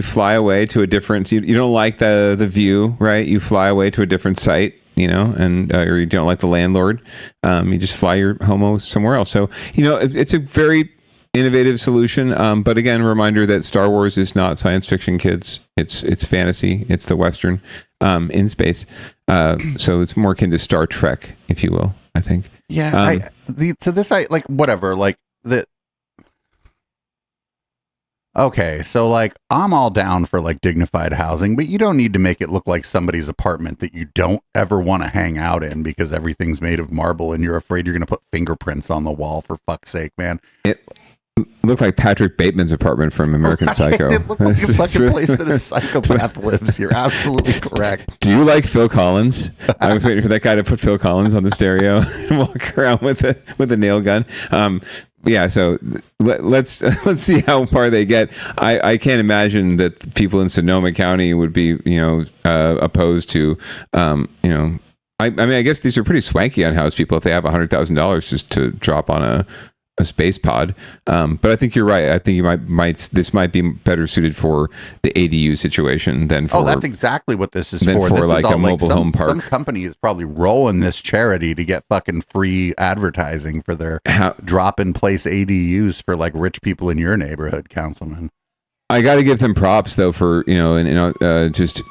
fly away to a different. You don't like the view, right? You fly away to a different site. And or you don't like the landlord. You just fly your homo somewhere else. So it's a very innovative solution, but again, a reminder that Star Wars is not science fiction, kids. It's fantasy. It's the Western in space. So it's more akin to Star Trek, if you will. I think. Yeah. Okay, so like I'm all down for like dignified housing, but you don't need to make it look like somebody's apartment that you don't ever want to hang out in because everything's made of marble and you're afraid you're going to put fingerprints on the wall. For fuck's sake, man. It looked like Patrick Bateman's apartment from American Psycho. It looked like a fucking place that a psychopath lives. You're absolutely correct. Do you like Phil Collins? I was waiting for that guy to put Phil Collins on the stereo and walk around with a nail gun. Yeah, so let's see how far they get. I can't imagine that people in Sonoma County would be opposed to I mean I guess these are pretty swanky unhoused people if they have $100,000 just to drop on a space pod, but I think you're right. I think this might be better suited for the ADU situation than for. Oh, that's exactly what this is for. This is like a mobile home park. Some company is probably rolling this charity to get fucking free advertising for their drop-in-place ADUs for like rich people in your neighborhood, Councilman. I got to give them props though for just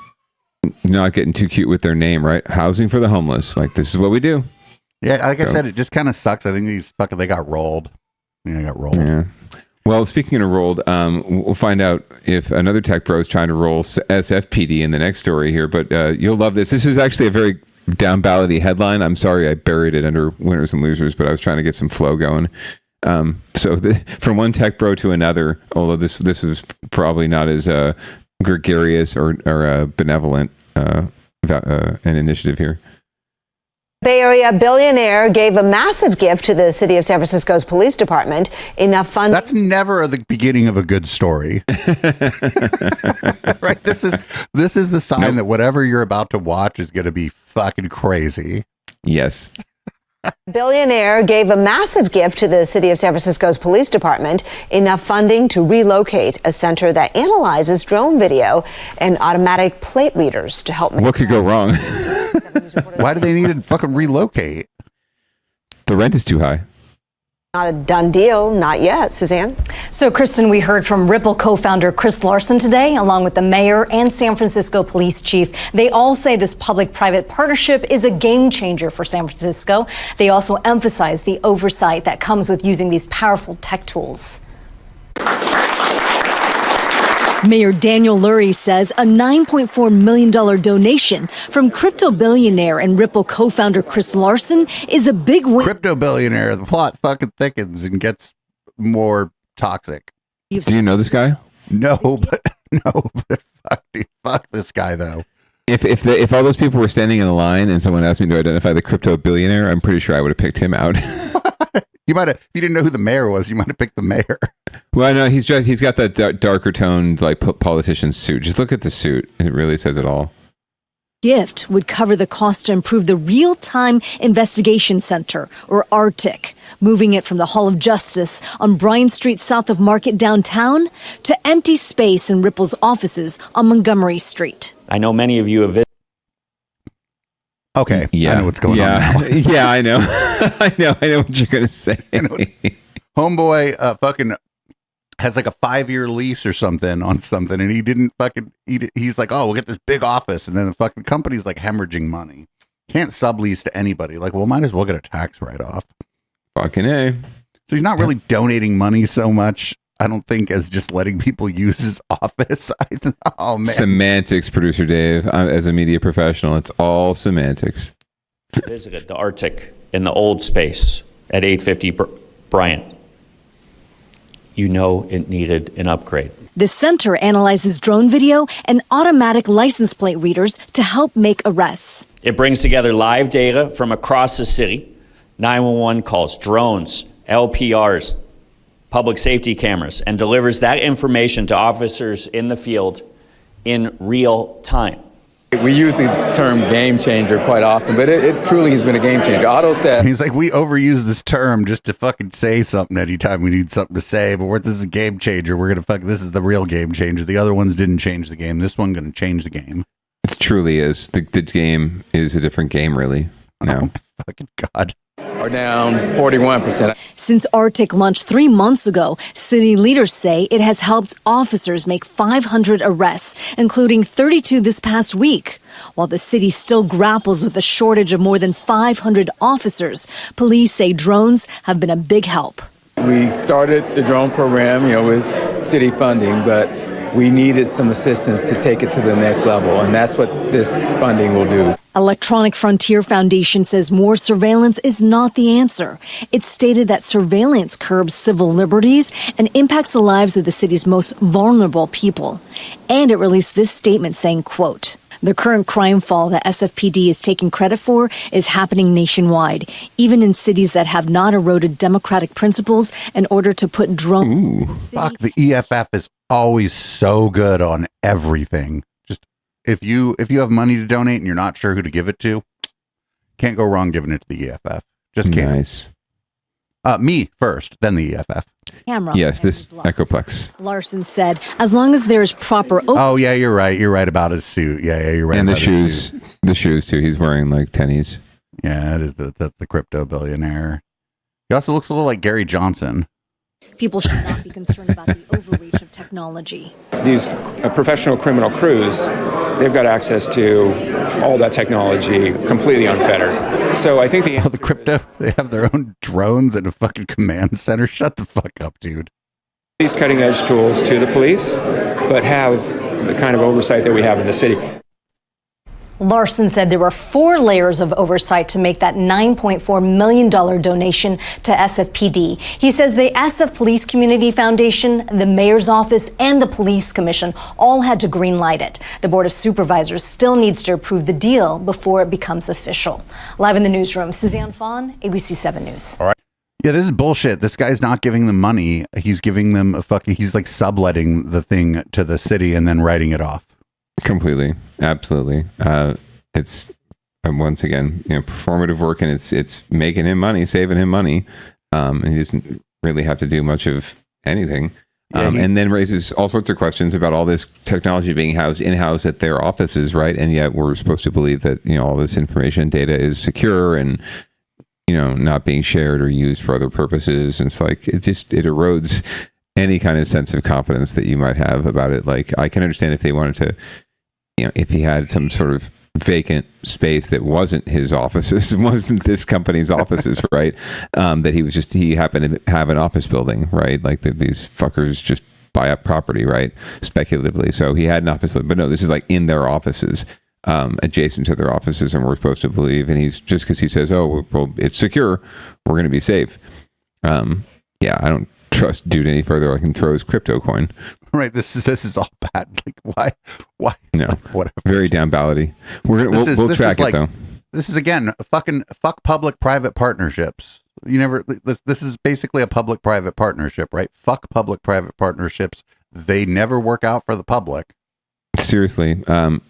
not getting too cute with their name, right? Housing for the homeless. Like this is what we do. Yeah, like I said, it just kind of sucks. I think they got rolled. Yeah, I got rolled. Yeah. Well, speaking of rolled, we'll find out if another tech bro is trying to roll SFPD in the next story here. But you'll love this. This is actually a very down-ballot-y headline. I'm sorry I buried it under winners and losers, but I was trying to get some flow going. From one tech bro to another, although this is probably not as gregarious or benevolent an initiative here. Bay Area billionaire gave a massive gift to the city of San Francisco's police department. Enough funding. That's never the beginning of a good story. Right? This is the sign that whatever you're about to watch is going to be fucking crazy. Yes. Billionaire gave a massive gift to the city of San Francisco's police department, enough funding to relocate a center that analyzes drone video and automatic plate readers to help. What could go wrong? Why do they need to fucking relocate? The rent is too high. Not a done deal, not yet. Suzanne? So, Kristen, we heard from Ripple co-founder Chris Larson today, along with the mayor and San Francisco police chief. They all say this public-private partnership is a game changer for San Francisco. They also emphasize the oversight that comes with using these powerful tech tools. Mayor Daniel Lurie says a $9.4 million donation from crypto billionaire and Ripple co-founder Chris Larson is a big win. Crypto billionaire, the plot fucking thickens and gets more toxic. Do you know this guy? No, but fuck, dude, fuck this guy though. If all those people were standing in a line and someone asked me to identify the crypto billionaire, I'm pretty sure I would have picked him out. You might have, if you didn't know who the mayor was, you might have picked the mayor. Well, no, he's got that darker toned like politician suit. Just look at the suit; it really says it all. Gift would cover the cost to improve the Real-Time Investigation Center, or RTIC, moving it from the Hall of Justice on Bryant Street south of Market downtown to empty space in Ripple's offices on Montgomery Street. I know many of you have visited. Okay, yeah, I know what's going on now. Yeah, I know. I know what you're going to say. Homeboy fucking has like a 5-year lease or something on something, and he didn't fucking eat it. He's like, oh, we'll get this big office, and then the fucking company's like hemorrhaging money. Can't sublease to anybody. Like, well, might as well get a tax write-off. Fucking A. So he's not really donating money so much, I don't think, as just letting people use his office. Oh, man. Semantics, producer Dave. As a media professional, it's all semantics. Visited the RTIC in the old space at 850 Bryant. You know it needed an upgrade. The center analyzes drone video and automatic license plate readers to help make arrests. It brings together live data from across the city, 911 calls, drones, LPRs, public safety cameras, and delivers that information to officers in the field in real time. We use the term game changer quite often, but it truly has been a game changer. Auto theft. He's like, we overuse this term just to fucking say something anytime we need something to say, but this is a game changer. We're going to this is the real game changer. The other ones didn't change the game. This one's going to change the game. It truly is. The game is a different game, really. No. Oh, my fucking God. Are down 41%. Since RTIC launched 3 months ago, city leaders say it has helped officers make 500 arrests, including 32 this past week. While the city still grapples with a shortage of more than 500 officers, police say drones have been a big help. We started the drone program, with city funding, but we needed some assistance to take it to the next level, and that's what this funding will do. Electronic Frontier Foundation says more surveillance is not the answer. It stated that surveillance curbs civil liberties and impacts the lives of the city's most vulnerable people. And it released this statement saying, quote, the current crime fall that SFPD is taking credit for is happening nationwide, even in cities that have not eroded democratic principles in order to put drones. Fuck, the EFF is always so good on everything. Just if you have money to donate and you're not sure who to give it to, can't go wrong giving it to the EFF. Just can't. Nice. Me first, then the EFF. Camera. Yes, this Echoplex. Larson said, as long as there's proper Oh yeah, you're right. You're right about his suit. Yeah, you're right. And the about his shoes. suit. The shoes too. He's wearing like tennies. Yeah, that's the crypto billionaire. He also looks a little like Gary Johnson. People should not be concerned about the overreach of technology. These professional criminal crews, they've got access to all that technology completely unfettered. So I think the crypto, they have their own drones and a fucking command center. Shut the fuck up, dude. these cutting edge tools to the police, but have the kind of oversight that we have in the city. Larson said there were 4 layers of oversight to make that $9.4 million donation to SFPD. He says the SF Police Community Foundation, the mayor's office, and the police commission all had to greenlight it. The Board of Supervisors still needs to approve the deal before it becomes official. Live in the newsroom, Suzanne Fawn, ABC 7 News. All right. Yeah, this is bullshit. This guy's not giving them money. He's giving them he's like subletting the thing to the city and then writing it off. Completely. Absolutely. It's once again, performative work, and it's making him money, saving him money, and he doesn't really have to do much of anything. And then raises all sorts of questions about all this technology being housed in-house at their offices, right? And yet we're supposed to believe that all this information and data is secure and not being shared or used for other purposes. And it's like it erodes any kind of sense of confidence that you might have about it. Like, I can understand if they wanted to, if he had some sort of vacant space that wasn't his offices, wasn't this company's offices, right? That he happened to have an office building, right? Like these fuckers just buy up property, right? Speculatively. So he had an office, but no, this is like in their offices, adjacent to their offices, and we're supposed to believe. And he's just because he says, "Oh, well, it's secure, we're going to be safe." Yeah, I don't trust dude any further. I can throw his crypto coin. Right. This is all bad. Like why? No. Whatever. Very down ballotty. We'll track it though. This is again fuck public-private partnerships. This is basically a public-private partnership, right? Fuck public-private partnerships. They never work out for the public. Seriously. And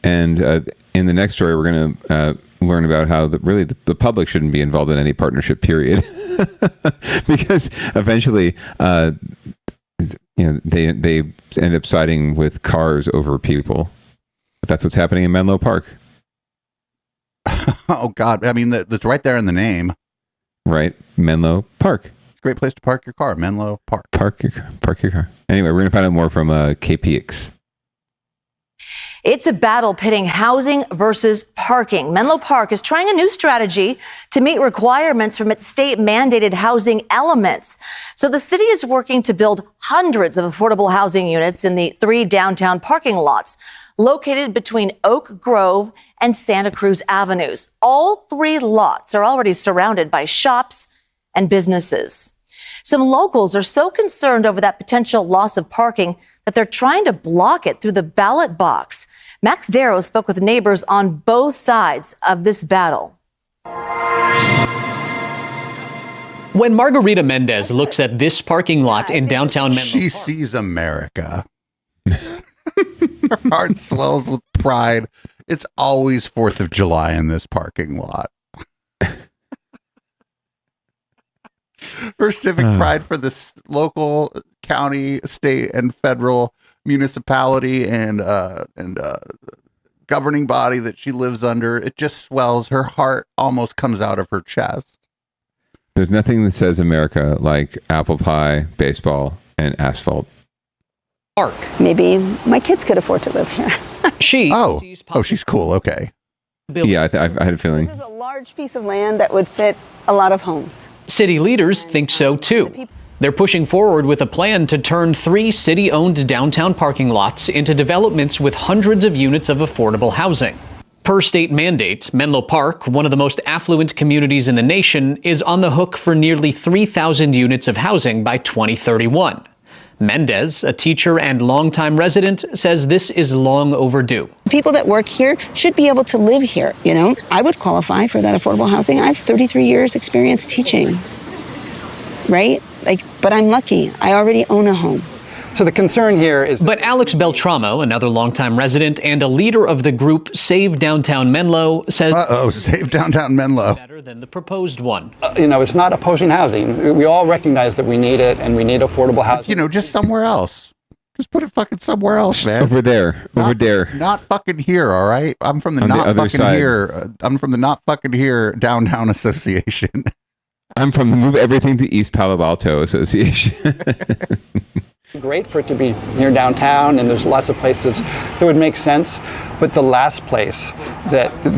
in the next story, we're going to learn about how the public shouldn't be involved in any partnership, period. Because eventually, they end up siding with cars over people. But that's what's happening in Menlo Park. Oh God! I mean, that's right there in the name. Right, Menlo Park. It's a great place to park your car. Menlo Park. Park your car. Anyway, we're gonna find out more from KPX. It's a battle pitting housing versus parking. Menlo Park is trying a new strategy to meet requirements from its state-mandated housing elements. So the city is working to build hundreds of affordable housing units in the 3 downtown parking lots located between Oak Grove and Santa Cruz Avenues. All 3 lots are already surrounded by shops and businesses. Some locals are so concerned over that potential loss of parking that they're trying to block it through the ballot box. Max Darrow spoke with neighbors on both sides of this battle. When Margarita Mendez looks at this parking lot in downtown Menlo Park, she sees America. Her heart swells with pride. It's always 4th of July in this parking lot. Her civic pride for this local, county, state, and federal municipality and governing body that she lives under, it just swells. Her heart almost comes out of her chest. There's nothing that says America like apple pie, baseball, and asphalt. Park. Maybe my kids could afford to live here. She's cool. Okay. Yeah, I had a feeling. This is a large piece of land that would fit a lot of homes. City leaders think so too. They're pushing forward with a plan to turn 3 city-owned downtown parking lots into developments with hundreds of units of affordable housing. Per state mandate, Menlo Park, one of the most affluent communities in the nation, is on the hook for nearly 3,000 units of housing by 2031. Mendez, a teacher and longtime resident, says this is long overdue. People that work here should be able to live here. I would qualify for that affordable housing. I have 33 years experience teaching, right? But I'm lucky. I already own a home. So the concern here is... But Alex Beltramo, another longtime resident and a leader of the group Save Downtown Menlo, says... Save Downtown Menlo. ...better than the proposed one. It's not opposing housing. We all recognize that we need it and we need affordable housing. Just somewhere else. Just put it fucking somewhere else, man. Over there. Not fucking here, all right? I'm from the not fucking side. Here. I'm from the not fucking here downtown association. I'm from the Move Everything to East Palo Alto Association. Great for it to be near downtown, and there's lots of places that would make sense. But the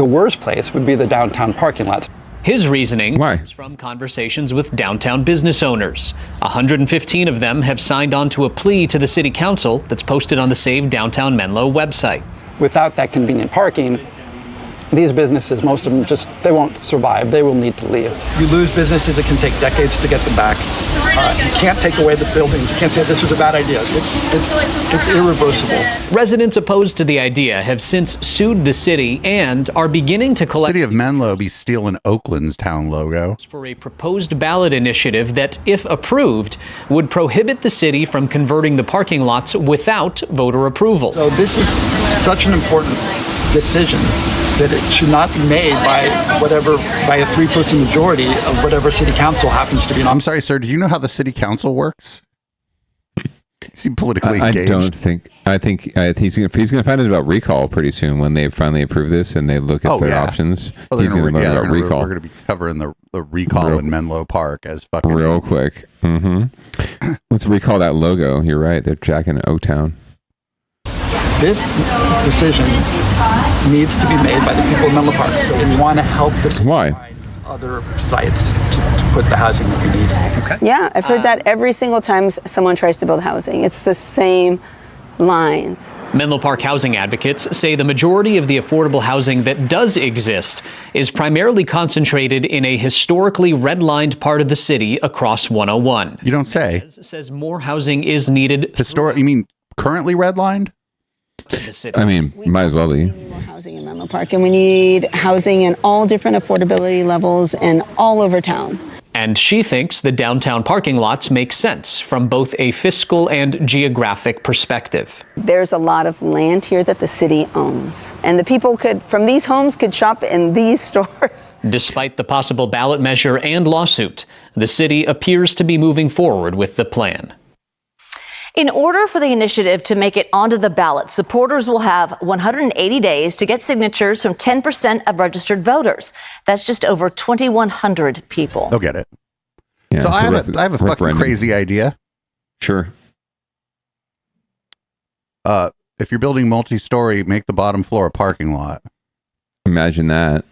worst place would be the downtown parking lots. His reasoning comes from conversations with downtown business owners. 115 of them have signed on to a plea to the city council that's posted on the Save Downtown Menlo website. Without that convenient parking, these businesses, most of them they won't survive. They will need to leave. You lose businesses, it can take decades to get them back. You can't take away the buildings. You can't say this was a bad idea. It's irreversible. Residents opposed to the idea have since sued the city and are beginning to collect... City of Menlo be stealing Oakland's town logo. ...for a proposed ballot initiative that, if approved, would prohibit the city from converting the parking lots without voter approval. So this is such an important decision that it should not be made by a 3-person majority of whatever city council happens to be. I'm sorry, sir. Do you know how the city council works? You seem politically engaged. I think he's going to find out about recall pretty soon when they finally approve this and they look at their options. Well, he's going to learn about recall. We're going to be covering the recall in Menlo Park as fucking real quick. Let's recall that logo. You're right. They're jacking O-Town. This decision needs to be made by the people of Menlo Park. So we want to help other sites to put the housing that we need. Okay. Yeah, I've heard that every single time someone tries to build housing. It's the same lines. Menlo Park housing advocates say the majority of the affordable housing that does exist is primarily concentrated in a historically redlined part of the city across 101. You don't say. Says more housing is needed. You mean currently redlined? I mean, might as well be. More housing in Menlo Park, and we need housing in all different affordability levels and all over town. And she thinks the downtown parking lots make sense from both a fiscal and geographic perspective. There's a lot of land here that the city owns, and the people from these homes could shop in these stores. Despite the possible ballot measure and lawsuit, the city appears to be moving forward with the plan. In order for the initiative to make it onto the ballot, supporters will have 180 days to get signatures from 10% of registered voters. That's just over 2,100 people. They'll get it. Yeah, so I have a fucking crazy idea. Sure. If you're building multi-story, make the bottom floor a parking lot. Imagine that.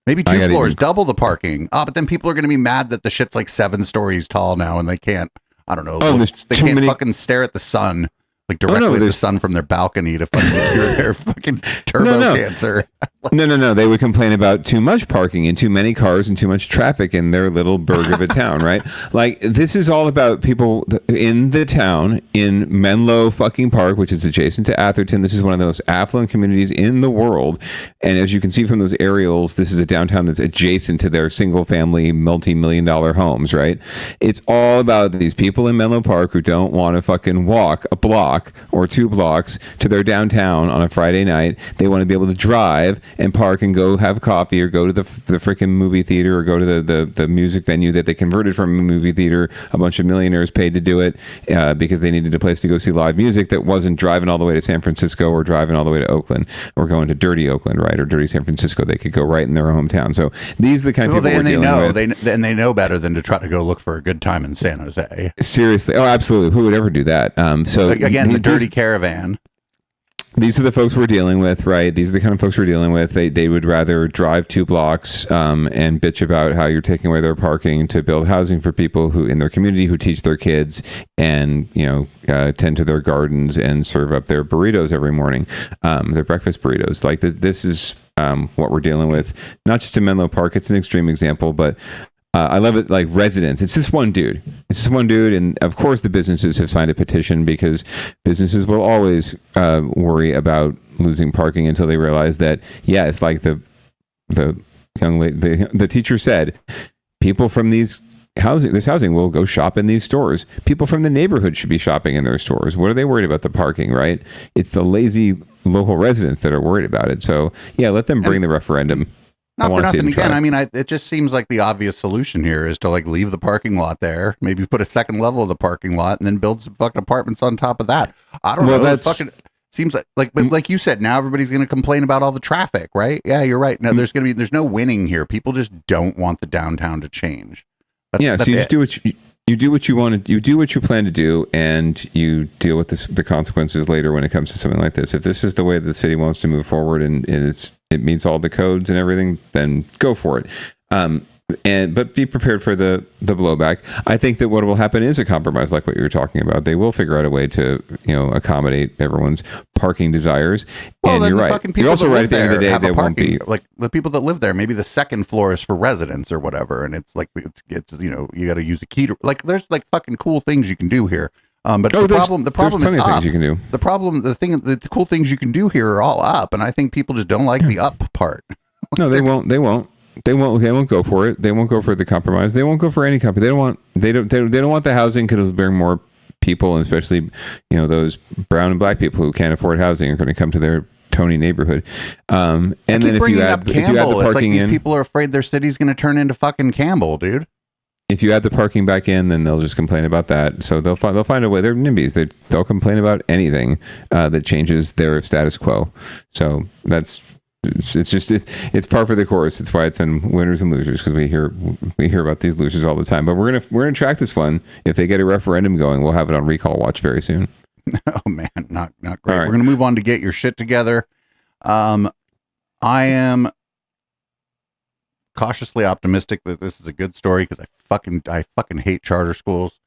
Maybe 2 floors, double the parking. But then people are going to be mad that the shit's like 7 stories tall now and they can't. I don't know. They can't fucking stare at the sun, like directly at the sun from their balcony to fucking cure their fucking turbo cancer. No. They would complain about too much parking and too many cars and too much traffic in their little burg of a town, right? Like, this is all about people in the town in Menlo fucking Park, which is adjacent to Atherton. This is one of the most affluent communities in the world. And as you can see from those aerials, this is a downtown that's adjacent to their single family multi-million-dollar homes, right? It's all about these people in Menlo Park who don't want to fucking walk a block or 2 blocks to their downtown on a Friday night. They want to be able to drive and park and go have coffee or go to the freaking movie theater or go to the music venue that they converted from a movie theater. A bunch of millionaires paid to do it because they needed a place to go see live music that wasn't driving all the way to San Francisco or driving all the way to Oakland or going to dirty Oakland, right? Or dirty San Francisco. They could go right in their hometown. So these are the kind of people we're dealing with. They know better than to try to go look for a good time in San Jose. Seriously. Oh, absolutely. Who would ever do that? So again, the dirty caravan. These are the folks we're dealing with, right? These are the kind of folks we're dealing with. They would rather drive 2 blocks and bitch about how you're taking away their parking to build housing for people who in their community who teach their kids and tend to their gardens and serve up their burritos every morning, their breakfast burritos. Like this is what we're dealing with. Not just in Menlo Park. It's an extreme example, but I love it. Like residents, it's just one dude. And of course the businesses have signed a petition because businesses will always worry about losing parking until they realize that, yeah, it's like the young lady, the teacher said, people from this housing will go shop in these stores. People from the neighborhood should be shopping in their stores. What are they worried about the parking, right? It's the lazy local residents that are worried about it. So yeah, let them bring the referendum. Not for nothing again. I mean, it just seems like the obvious solution here is to like leave the parking lot there, maybe put a second level of the parking lot, and then build some fucking apartments on top of that. I don't know. That fucking seems but like you said, now everybody's going to complain about all the traffic, right? Yeah, you're right. No, there's no winning here. People just don't want the downtown to change. So you just do what you do what you want to. You do what you plan to do, and you deal with the consequences later when it comes to something like this. If this is the way the city wants to move forward, and it meets all the codes and everything, then go for it. But be prepared for the blowback. I think that what will happen is a compromise, like what you were talking about. They will figure out a way to accommodate everyone's parking desires. Well, and you're right. You're also right. At the end of the day, there won't be like the people that live there. Maybe the second floor is for residents or whatever, and it's like it's you got to use a key to like. There's like fucking cool things you can do here. But the problem is up. You can do. The cool things you can do here are all up, and I think people just don't like the up part. No, they won't. They won't go for it. They won't go for the compromise. They won't go for any compromise. They don't want the housing because it'll bring more people, and especially those brown and black people who can't afford housing are going to come to Tony neighborhood. And I keep then if bringing you up add the Campbell, it's like parking these in, people are afraid their city's going to turn into fucking Campbell, dude. if you add the parking back in, then they'll just complain about that. So they'll find a way. They're NIMBYs. They'll complain about anything that changes their status quo. So it's par for the course. It's why it's in winners and losers, because we hear about these losers all the time. But we're gonna track this one. If they get a referendum going, we'll have it on recall watch very soon. Oh man, not great. All right. We're gonna move on to get your shit together. I am cautiously optimistic that this is a good story because I fucking hate charter schools.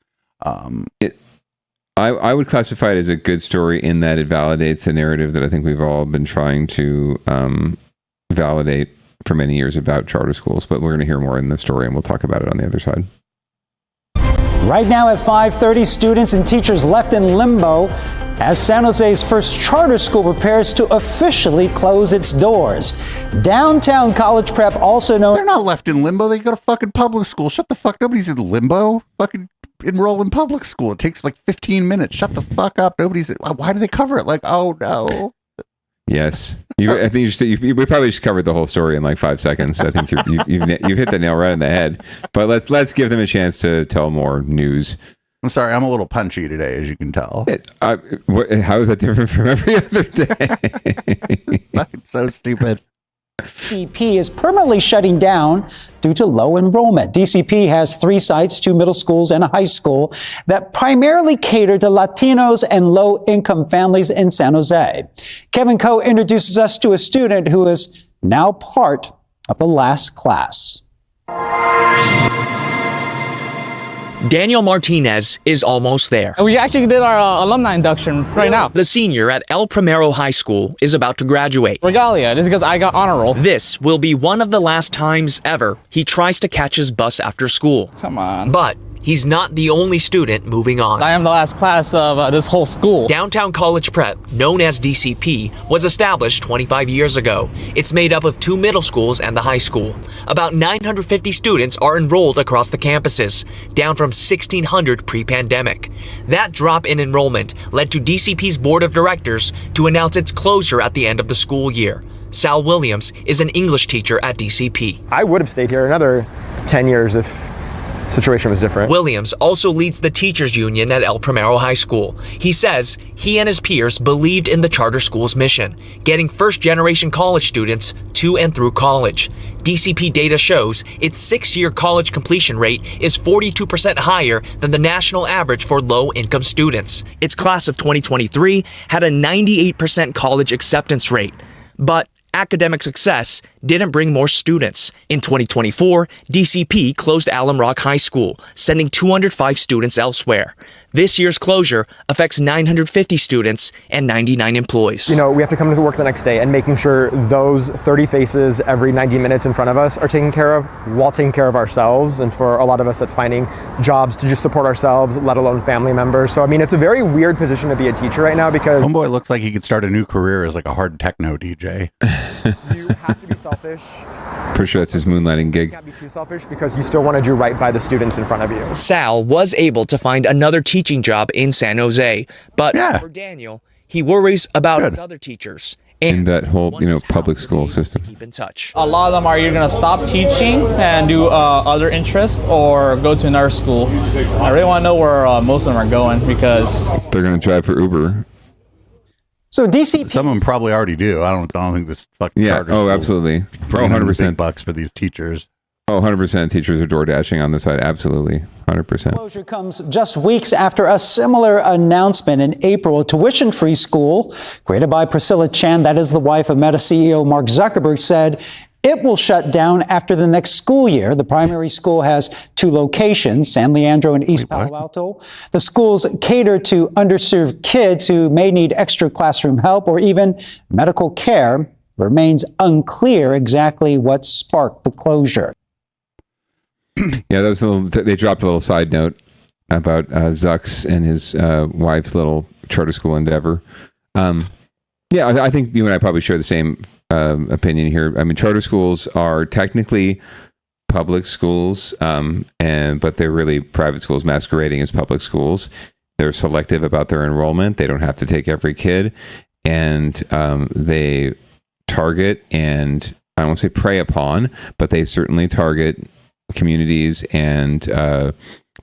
I would classify it as a good story in that it validates a narrative that I think we've all been trying to validate for many years about charter schools. But we're going to hear more in the story, and we'll talk about it on the other side. Right now at 5:30, students and teachers left in limbo as San Jose's first charter school prepares to officially close its doors. Downtown College Prep, also known... They're not left in limbo. They go to fucking public school. Shut the fuck. Nobody's in limbo. Fucking enroll in public school. It takes like 15 minutes. Shut the fuck up. Nobody's... Why do they cover it? Like, oh no. Yes. I think we probably just covered the whole story in like 5 seconds. I think you've hit the nail right on the head. But let's give them a chance to tell more news. I'm sorry, I'm a little punchy today, as you can tell. How is that different from every other day? It's so stupid. DCP is permanently shutting down due to low enrollment. DCP has 3 sites, 2 middle schools and a high school that primarily cater to Latinos and low-income families in San Jose. Kevin Coe introduces us to a student who is now part of the last class. Daniel Martinez is almost there. We actually did our alumni induction right now. The senior at El Primero High School is about to graduate. Regalia, this is because I got honor roll. This will be one of the last times ever he tries to catch his bus after school. Come on. But he's not the only student moving on. I am the last class of this whole school. Downtown College Prep, known as DCP, was established 25 years ago. It's made up of 2 middle schools and the high school. About 950 students are enrolled across the campuses, down from 1,600 pre-pandemic. That drop in enrollment led to DCP's board of directors to announce its closure at the end of the school year. Sal Williams is an English teacher at DCP. I would have stayed here another 10 years if situation was different. Williams also leads the teachers union at El Primero High School. He says he and his peers believed in the charter school's mission, getting first-generation college students to and through college. DCP data shows its 6-year college completion rate is 42% higher than the national average for low-income students. Its class of 2023 had a 98% college acceptance rate, but academic success didn't bring more students. In 2024, DCP closed Alum Rock High School, sending 205 students elsewhere. This year's closure affects 950 students and 99 employees. You know, we have to come to work the next day and making sure those 30 faces every 90 minutes in front of us are taken care of while taking care of ourselves. And for a lot of us, that's finding jobs to just support ourselves, let alone family members. So, I mean, it's a very weird position to be a teacher right now because... Homeboy looks like he could start a new career as like a hard techno DJ. You have to be selfish. Pretty sure that's his moonlighting gig. You can't be too selfish because you still want to do right by the students in front of you. Sal was able to find another teaching job in San Jose, but for Daniel, he worries about his other teachers. In that whole, public school system. Keep in touch. A lot of them are either going to stop teaching and do other interests or go to another school. I really want to know where most of them are going because... They're going to drive for Uber. So DCP... Some of them probably already do. I don't think this fucking charter school absolutely. throwing 100% big bucks for these teachers. 100% teachers are door dashing on the side. Absolutely. 100%. Closure comes just weeks after a similar announcement in April. A tuition-free school created by Priscilla Chan, that is the wife of Meta CEO Mark Zuckerberg, said it will shut down after the next school year. The primary school has 2 locations, San Leandro and East Palo Alto. The schools cater to underserved kids who may need extra classroom help or even medical care. It remains unclear exactly what sparked the closure. Yeah, that was they dropped a little side note about Zucks and his wife's little charter school endeavor. I think you and I probably share the same opinion here. I mean, charter schools are technically public schools, but they're really private schools masquerading as public schools. They're selective about their enrollment. They don't have to take every kid. and they target, and I won't say prey upon, but they certainly target communities and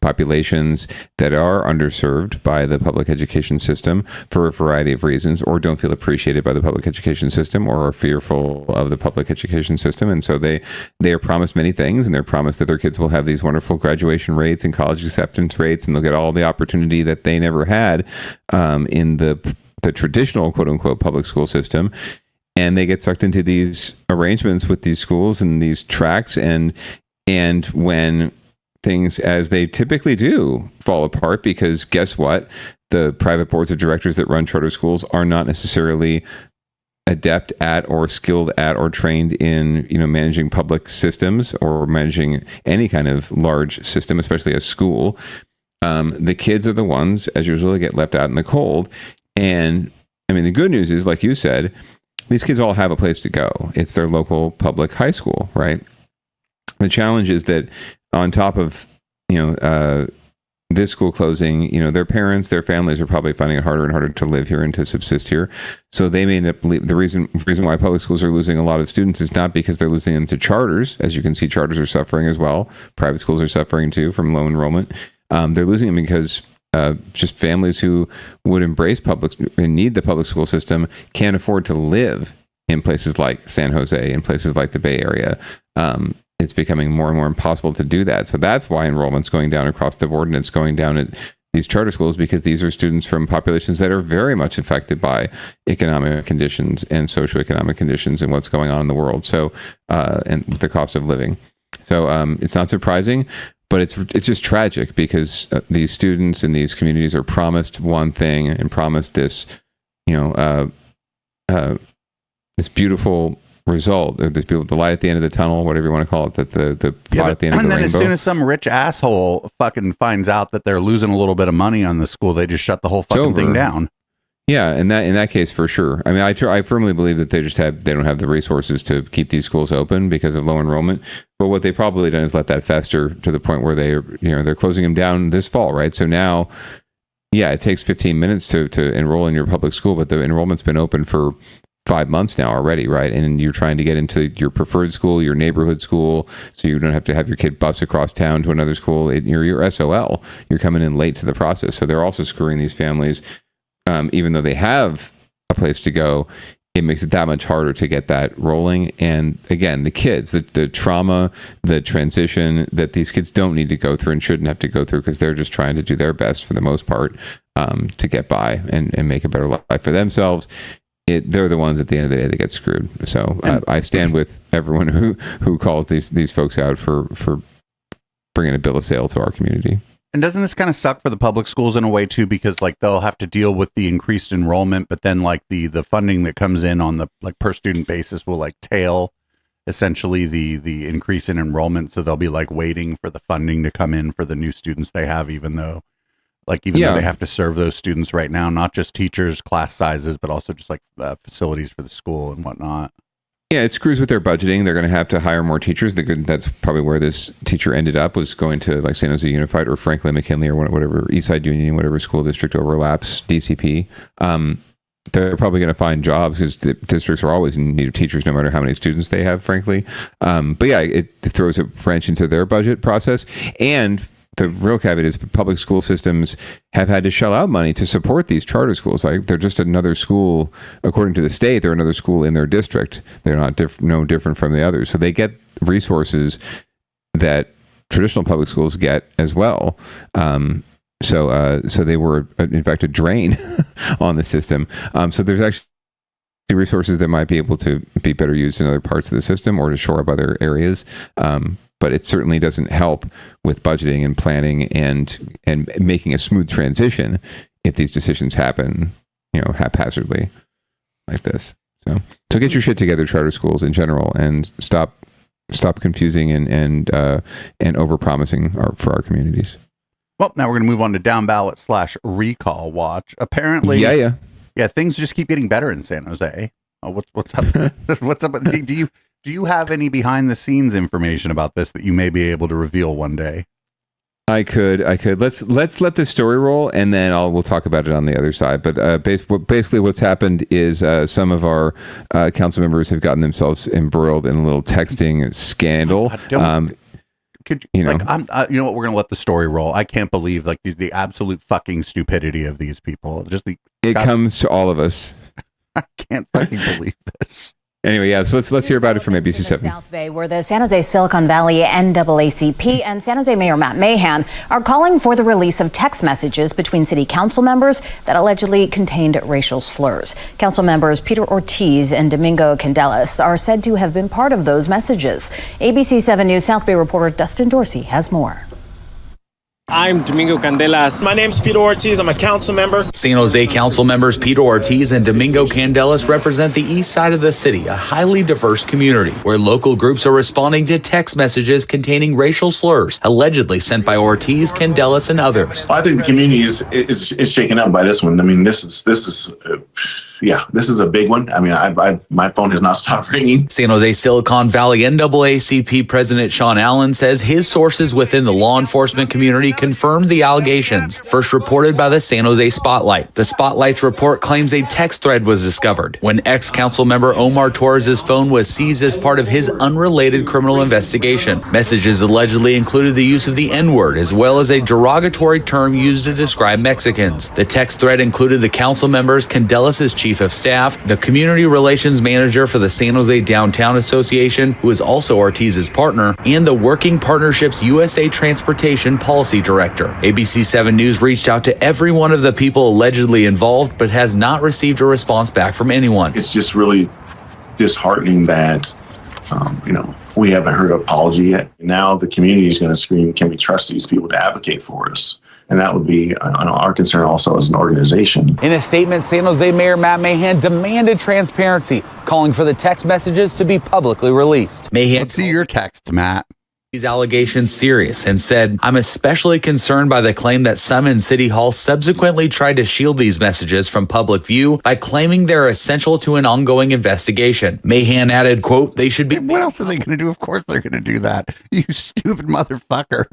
populations that are underserved by the public education system for a variety of reasons, or don't feel appreciated by the public education system, or are fearful of the public education system. And so they are promised many things, and they're promised that their kids will have these wonderful graduation rates and college acceptance rates, and they'll get all the opportunity that they never had in the traditional quote unquote public school system. And they get sucked into these arrangements with these schools and these tracks, and when things, as they typically do, fall apart, because guess what? The private boards of directors that run charter schools are not necessarily adept at or skilled at or trained in, managing public systems or managing any kind of large system, especially a school. The kids are the ones, as usual, get left out in the cold. And I mean, the good news is, like you said, these kids all have a place to go. It's their local public high school, right? The challenge is that on top of, this school closing, their parents, their families are probably finding it harder and harder to live here and to subsist here. So they may end up, the reason why public schools are losing a lot of students is not because they're losing them to charters. As you can see, charters are suffering as well. Private schools are suffering too from low enrollment. They're losing them because just families who would embrace public and need the public school system can't afford to live in places like San Jose, in places like the Bay Area. It's becoming more and more impossible to do that. So that's why enrollment's going down across the board, and it's going down at these charter schools, because these are students from populations that are very much affected by economic conditions and socioeconomic conditions and what's going on in the world. So, and with the cost of living. So it's not surprising, but it's just tragic, because these students in these communities are promised one thing and promised this, this beautiful result, this beautiful, the light at the end of the tunnel, whatever you want to call it, that the plot at the end of the rainbow. And then as soon as some rich asshole fucking finds out that they're losing a little bit of money on the school, they just shut the whole fucking thing down. Yeah, in that case, for sure. I mean, I firmly believe that they don't have the resources to keep these schools open because of low enrollment. But what they probably done is let that fester to the point where they're closing them down this fall, right? So now, yeah, it takes 15 minutes to enroll in your public school, but the enrollment's been open for 5 months now already, right? And you're trying to get into your preferred school, your neighborhood school, so you don't have to have your kid bus across town to another school. You're SOL. You're coming in late to the process. So they're also screwing these families. Even though they have a place to go, it makes it that much harder to get that rolling. And again, the kids, the trauma, the transition that these kids don't need to go through and shouldn't have to go through, because they're just trying to do their best for the most part to get by and make a better life for themselves. They're the ones at the end of the day that get screwed. So I stand with everyone who calls these folks out for bringing a bill of sale to our community. And doesn't this kind of suck for the public schools in a way too, because like they'll have to deal with the increased enrollment, but then like the funding that comes in on the like per student basis will like tail essentially the increase in enrollment. So they'll be like waiting for the funding to come in for the new students they have, even though they have to serve those students right now, not just teachers, class sizes, but also just like facilities for the school and whatnot. Yeah, it screws with their budgeting. They're going to have to hire more teachers. That's probably where this teacher ended up, was going to like San Jose Unified or Franklin McKinley or whatever, Eastside Union, whatever school district overlaps, DCP. They're probably going to find jobs, because the districts are always in need of teachers, no matter how many students they have, frankly. But yeah, it throws a wrench into their budget process. And the real caveat is public school systems have had to shell out money to support these charter schools. Like they're just another school, according to the state, they're another school in their district. They're not no different from the others. So they get resources that traditional public schools get as well. So they were, in fact, a drain on the system. So there's actually resources that might be able to be better used in other parts of the system or to shore up other areas. But it certainly doesn't help with budgeting and planning and making a smooth transition if these decisions happen, haphazardly like this. So get your shit together, charter schools in general, and stop confusing and overpromising for our communities. Well, now we're going to move on to Downballot/Recall Watch. Apparently, yeah, things just keep getting better in San Jose. Oh, what's up? What's up? Do you have any behind the scenes information about this that you may be able to reveal one day? I could. Let's let this story roll, and then we'll talk about it on the other side. But basically, what's happened is some of our council members have gotten themselves embroiled in a little texting scandal. You know what? We're gonna let the story roll. I can't believe the absolute fucking stupidity of these people. It comes to all of us. I can't fucking believe this. Anyway, yeah, so let's hear about it from ABC7. South Bay, where the San Jose Silicon Valley NAACP and San Jose Mayor Matt Mahan are calling for the release of text messages between city council members that allegedly contained racial slurs. Council members Peter Ortiz and Domingo Candelas are said to have been part of those messages. ABC7 News South Bay reporter Dustin Dorsey has more. I'm Domingo Candelas. My name's Peter Ortiz. I'm a council member. San Jose council members Peter Ortiz and Domingo Candelas represent the east side of the city, a highly diverse community where local groups are responding to text messages containing racial slurs allegedly sent by Ortiz, Candelas, and others. I think the community is shaken up by this one. I mean, this is a big one. I mean, my phone has not stopped ringing. San Jose Silicon Valley NAACP President Sean Allen says his sources within the law enforcement community confirmed the allegations, first reported by the San Jose Spotlight. The Spotlight's report claims a text thread was discovered when ex-council member Omar Torres' phone was seized as part of his unrelated criminal investigation. Messages allegedly included the use of the N-word as well as a derogatory term used to describe Mexicans. The text thread included the council members Candelas' chief of staff, the community relations manager for the San Jose Downtown Association, who is also Ortiz's partner, and the Working Partnerships USA Transportation Policy Director. ABC7 News reached out to every one of the people allegedly involved, but has not received a response back from anyone. It's just really disheartening that, we haven't heard an apology yet. Now the community is going to scream, can we trust these people to advocate for us? And that would be our concern also as an organization. In a statement, San Jose Mayor Matt Mahan demanded transparency, calling for the text messages to be publicly released. Mahan, let's see your texts, Matt. These allegations serious and said, I'm especially concerned by the claim that some in City Hall subsequently tried to shield these messages from public view by claiming they're essential to an ongoing investigation. Mahan added, quote, they should be. What else are they going to do? Of course they're going to do that. You stupid motherfucker.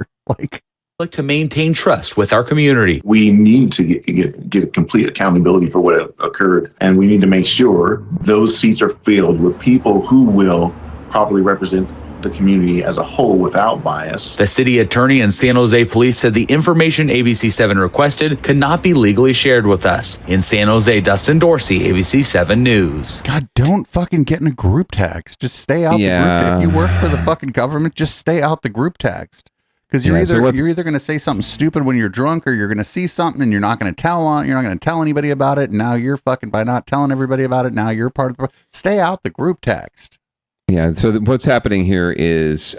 To maintain trust with our community. We need to get complete accountability for what occurred, and we need to make sure those seats are filled with people who will properly represent the community as a whole without bias. The city attorney and San Jose police said the information ABC7 requested could not be legally shared with us. In San Jose, Dustin Dorsey, ABC7 News. God, don't fucking get in a group text. Just stay out the group text. If you work for the fucking government, just stay out the group text. Because you're either going to say something stupid when you're drunk, or you're going to see something and you're not going to tell anybody about it. And now you're fucking, by not telling everybody about it, now you're part of the. Stay out the group text. Yeah. So what's happening here is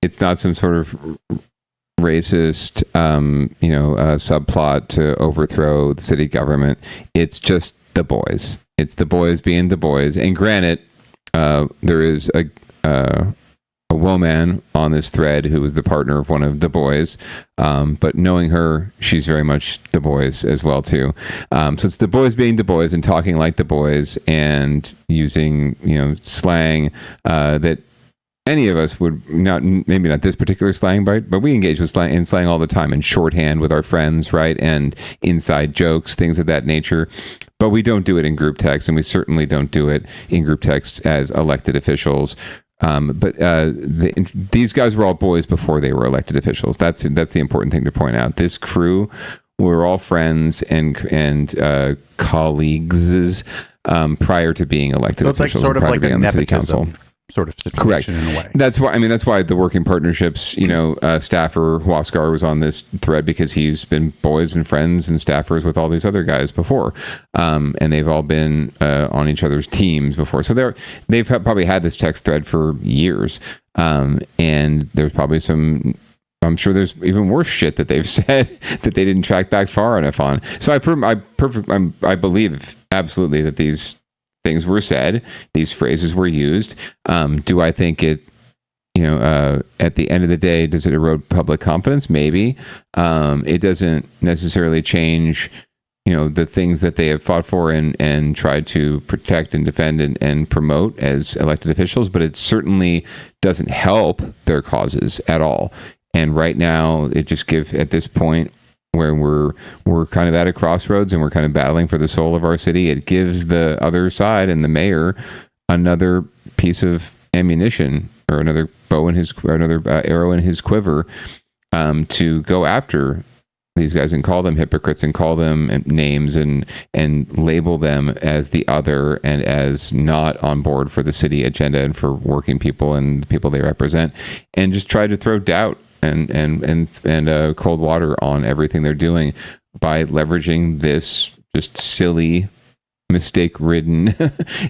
it's not some sort of racist subplot to overthrow the city government. It's just the boys. It's the boys being the boys. And granted, there is a woman on this thread who was the partner of one of the boys, but knowing her, she's very much the boys as well too. So it's the boys being the boys and talking like the boys and using slang that any of us would not, maybe not this particular slang, but we engage with slang all the time, and shorthand with our friends, right? And inside jokes, things of that nature. But we don't do it in group text, and we certainly don't do it in group text as elected officials. But these guys were all boys before they were elected officials. That's the important thing to point out. This crew were all friends and colleagues prior to being elected officials. It's like sort of like a nepotism sort of situation. Correct. In a way. That's why the Working Partnerships, staffer Huascar was on this thread, because he's been boys and friends and staffers with all these other guys before. And they've all been on each other's teams before. So they've probably had this text thread for years. And there's probably I'm sure there's even worse shit that they've said that they didn't track back far enough on. So I believe absolutely that these things were said, these phrases were used. Do I think it, at the end of the day, does it erode public confidence? Maybe. It doesn't necessarily change, the things that they have fought for and tried to protect and defend and promote as elected officials, but it certainly doesn't help their causes at all. And right now, it just at this point where we're kind of at a crossroads and we're kind of battling for the soul of our city, it gives the other side and the mayor another piece of ammunition or another bow in his, or another arrow in his quiver, to go after these guys and call them hypocrites and call them names and label them as the other and as not on board for the city agenda and for working people and the people they represent, and just try to throw doubt and cold water on everything they're doing by leveraging this just silly, mistake-ridden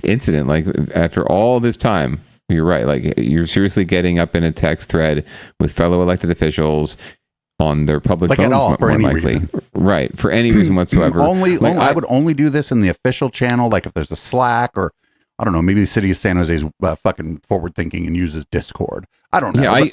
incident. Like, after all this time, you're right. Like, you're seriously getting up in a text thread with fellow elected officials on their public like phones, at all, for any likely. reason. Right, for any reason whatsoever. I would only do this in the official channel, like if there's a Slack, or I don't know, maybe the city of San Jose is fucking forward thinking and uses Discord. I don't know. Yeah,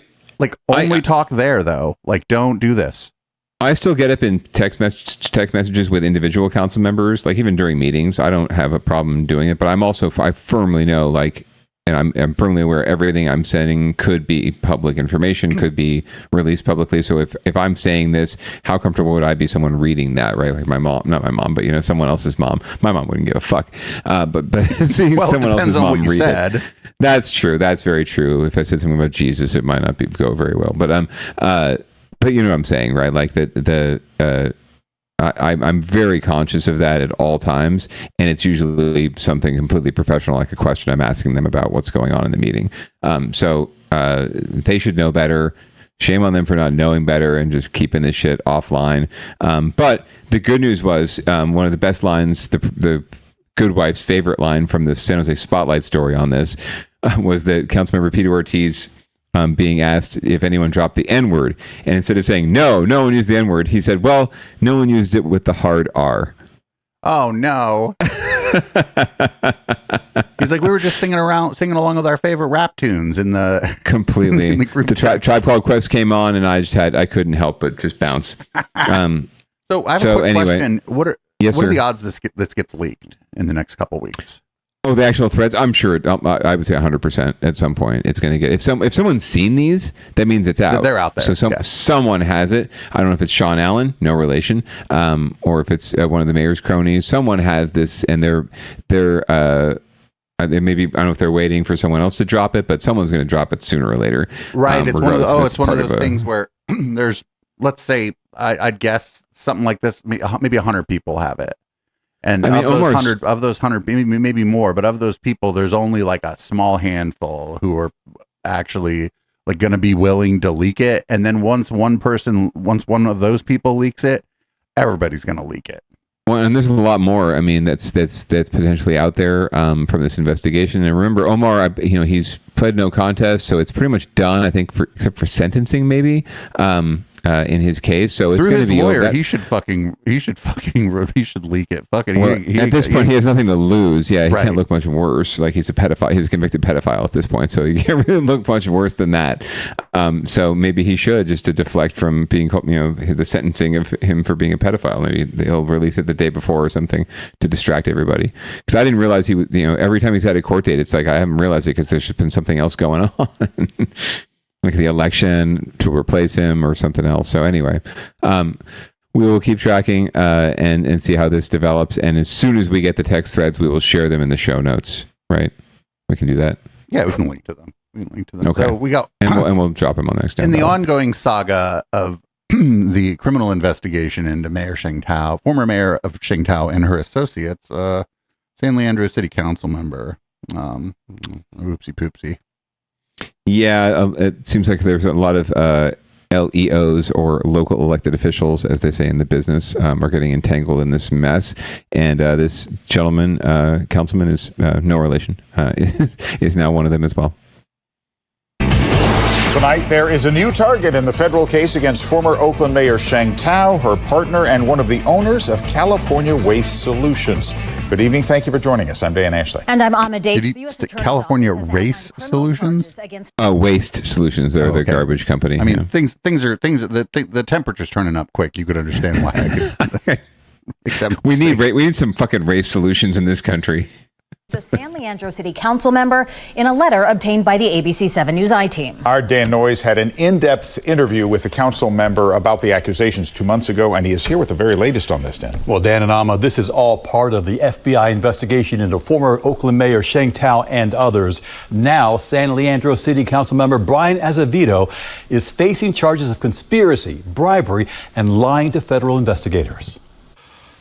only talk there though. Like, don't do this. I still get up in text messages with individual council members, like even during meetings. I don't have a problem doing it, but I firmly know, like, and I'm firmly aware everything I'm sending could be public information, could be released publicly. So if I'm saying this, how comfortable would I be someone reading that, right? Like my mom, not my mom, but someone else's mom. My mom wouldn't give a fuck. But seeing someone else's mom read it. That's true. That's very true. If I said something about Jesus, it might not go very well. But you know what I'm saying, right? Like I'm very conscious of that at all times, and it's usually something completely professional, like a question I'm asking them about what's going on in the meeting. So they should know better. Shame on them for not knowing better and just keeping this shit offline. But the good news was, one of the best lines, the good wife's favorite line from the San Jose Spotlight story on this, was that Councilmember Peter Ortiz being asked if anyone dropped the N-word, and instead of saying no one used the N-word, he said, well, no one used it with the hard R. Oh no. He's like, we were just singing along with our favorite rap tunes in the completely in the group Tribe Called Quest came on, and I couldn't help but just bounce. So I have a quick question. What are sir. the odds this gets leaked in the next couple weeks? Oh, the actual threads? I'm sure. I would say 100% at some point it's going to get. If someone's seen these, that means it's out. They're out there. So someone has it. I don't know if it's Sean Allen, no relation, or if it's one of the mayor's cronies. Someone has this, and they maybe, I don't know if they're waiting for someone else to drop it, but someone's going to drop it sooner or later. Right. It's one of those things where there's, let's say, I'd guess something like this. Maybe 100 people have it. And of those 100, maybe more, but of those people, there's only like a small handful who are actually like going to be willing to leak it. And then once one of those people leaks it, everybody's going to leak it. Well, and there's a lot more. I mean, that's potentially out there from this investigation. And remember, Omar, he's pled no contest, so it's pretty much done. I think except for sentencing, maybe. In his case, so it's going to be lawyer. He should leak it. At this point, he has nothing to lose. Yeah, he can't look much worse. Like, he's a pedophile. He's a convicted pedophile at this point, so he can't really look much worse than that. So maybe he should, just to deflect from being, the sentencing of him for being a pedophile. Maybe they'll release it the day before or something to distract everybody. Because I didn't realize he was. Every time he's had a court date, it's like I haven't realized it because there's just been something else going on. Like the election to replace him or something else. So anyway, we will keep tracking and see how this develops. And as soon as we get the text threads, we will share them in the show notes. Right? We can do that. Yeah, we can link to them. Okay. So we got, and we'll drop them on next time. In the ongoing saga of the criminal investigation into Mayor Sheng-Tao, former mayor of Sheng-Tao and her associates, San Leandro City Council member, oopsie poopsie. Yeah, it seems like there's a lot of LEOs, or local elected officials, as they say in the business, are getting entangled in this mess. And this gentleman, councilman, is no relation, is now one of them as well. Tonight, there is a new target in the federal case against former Oakland Mayor Sheng-Tao, her partner, and one of the owners of California Waste Solutions. Good evening. Thank you for joining us. I'm Dan Ashley. And I'm Ahmed Dates. California Race Solutions? Waste Solutions. They're the garbage company. I mean, things are the temperature's turning up quick. You could understand why. We need some fucking race solutions in this country. A San Leandro City Council member in a letter obtained by the ABC 7 News I-team. Our Dan Noyes had an in-depth interview with the council member about the accusations 2 months ago, and he is here with the very latest on this, Dan. Well, Dan and Amma, this is all part of the FBI investigation into former Oakland Mayor Sheng Tao and others. Now, San Leandro City Council member Brian Azevedo is facing charges of conspiracy, bribery, and lying to federal investigators.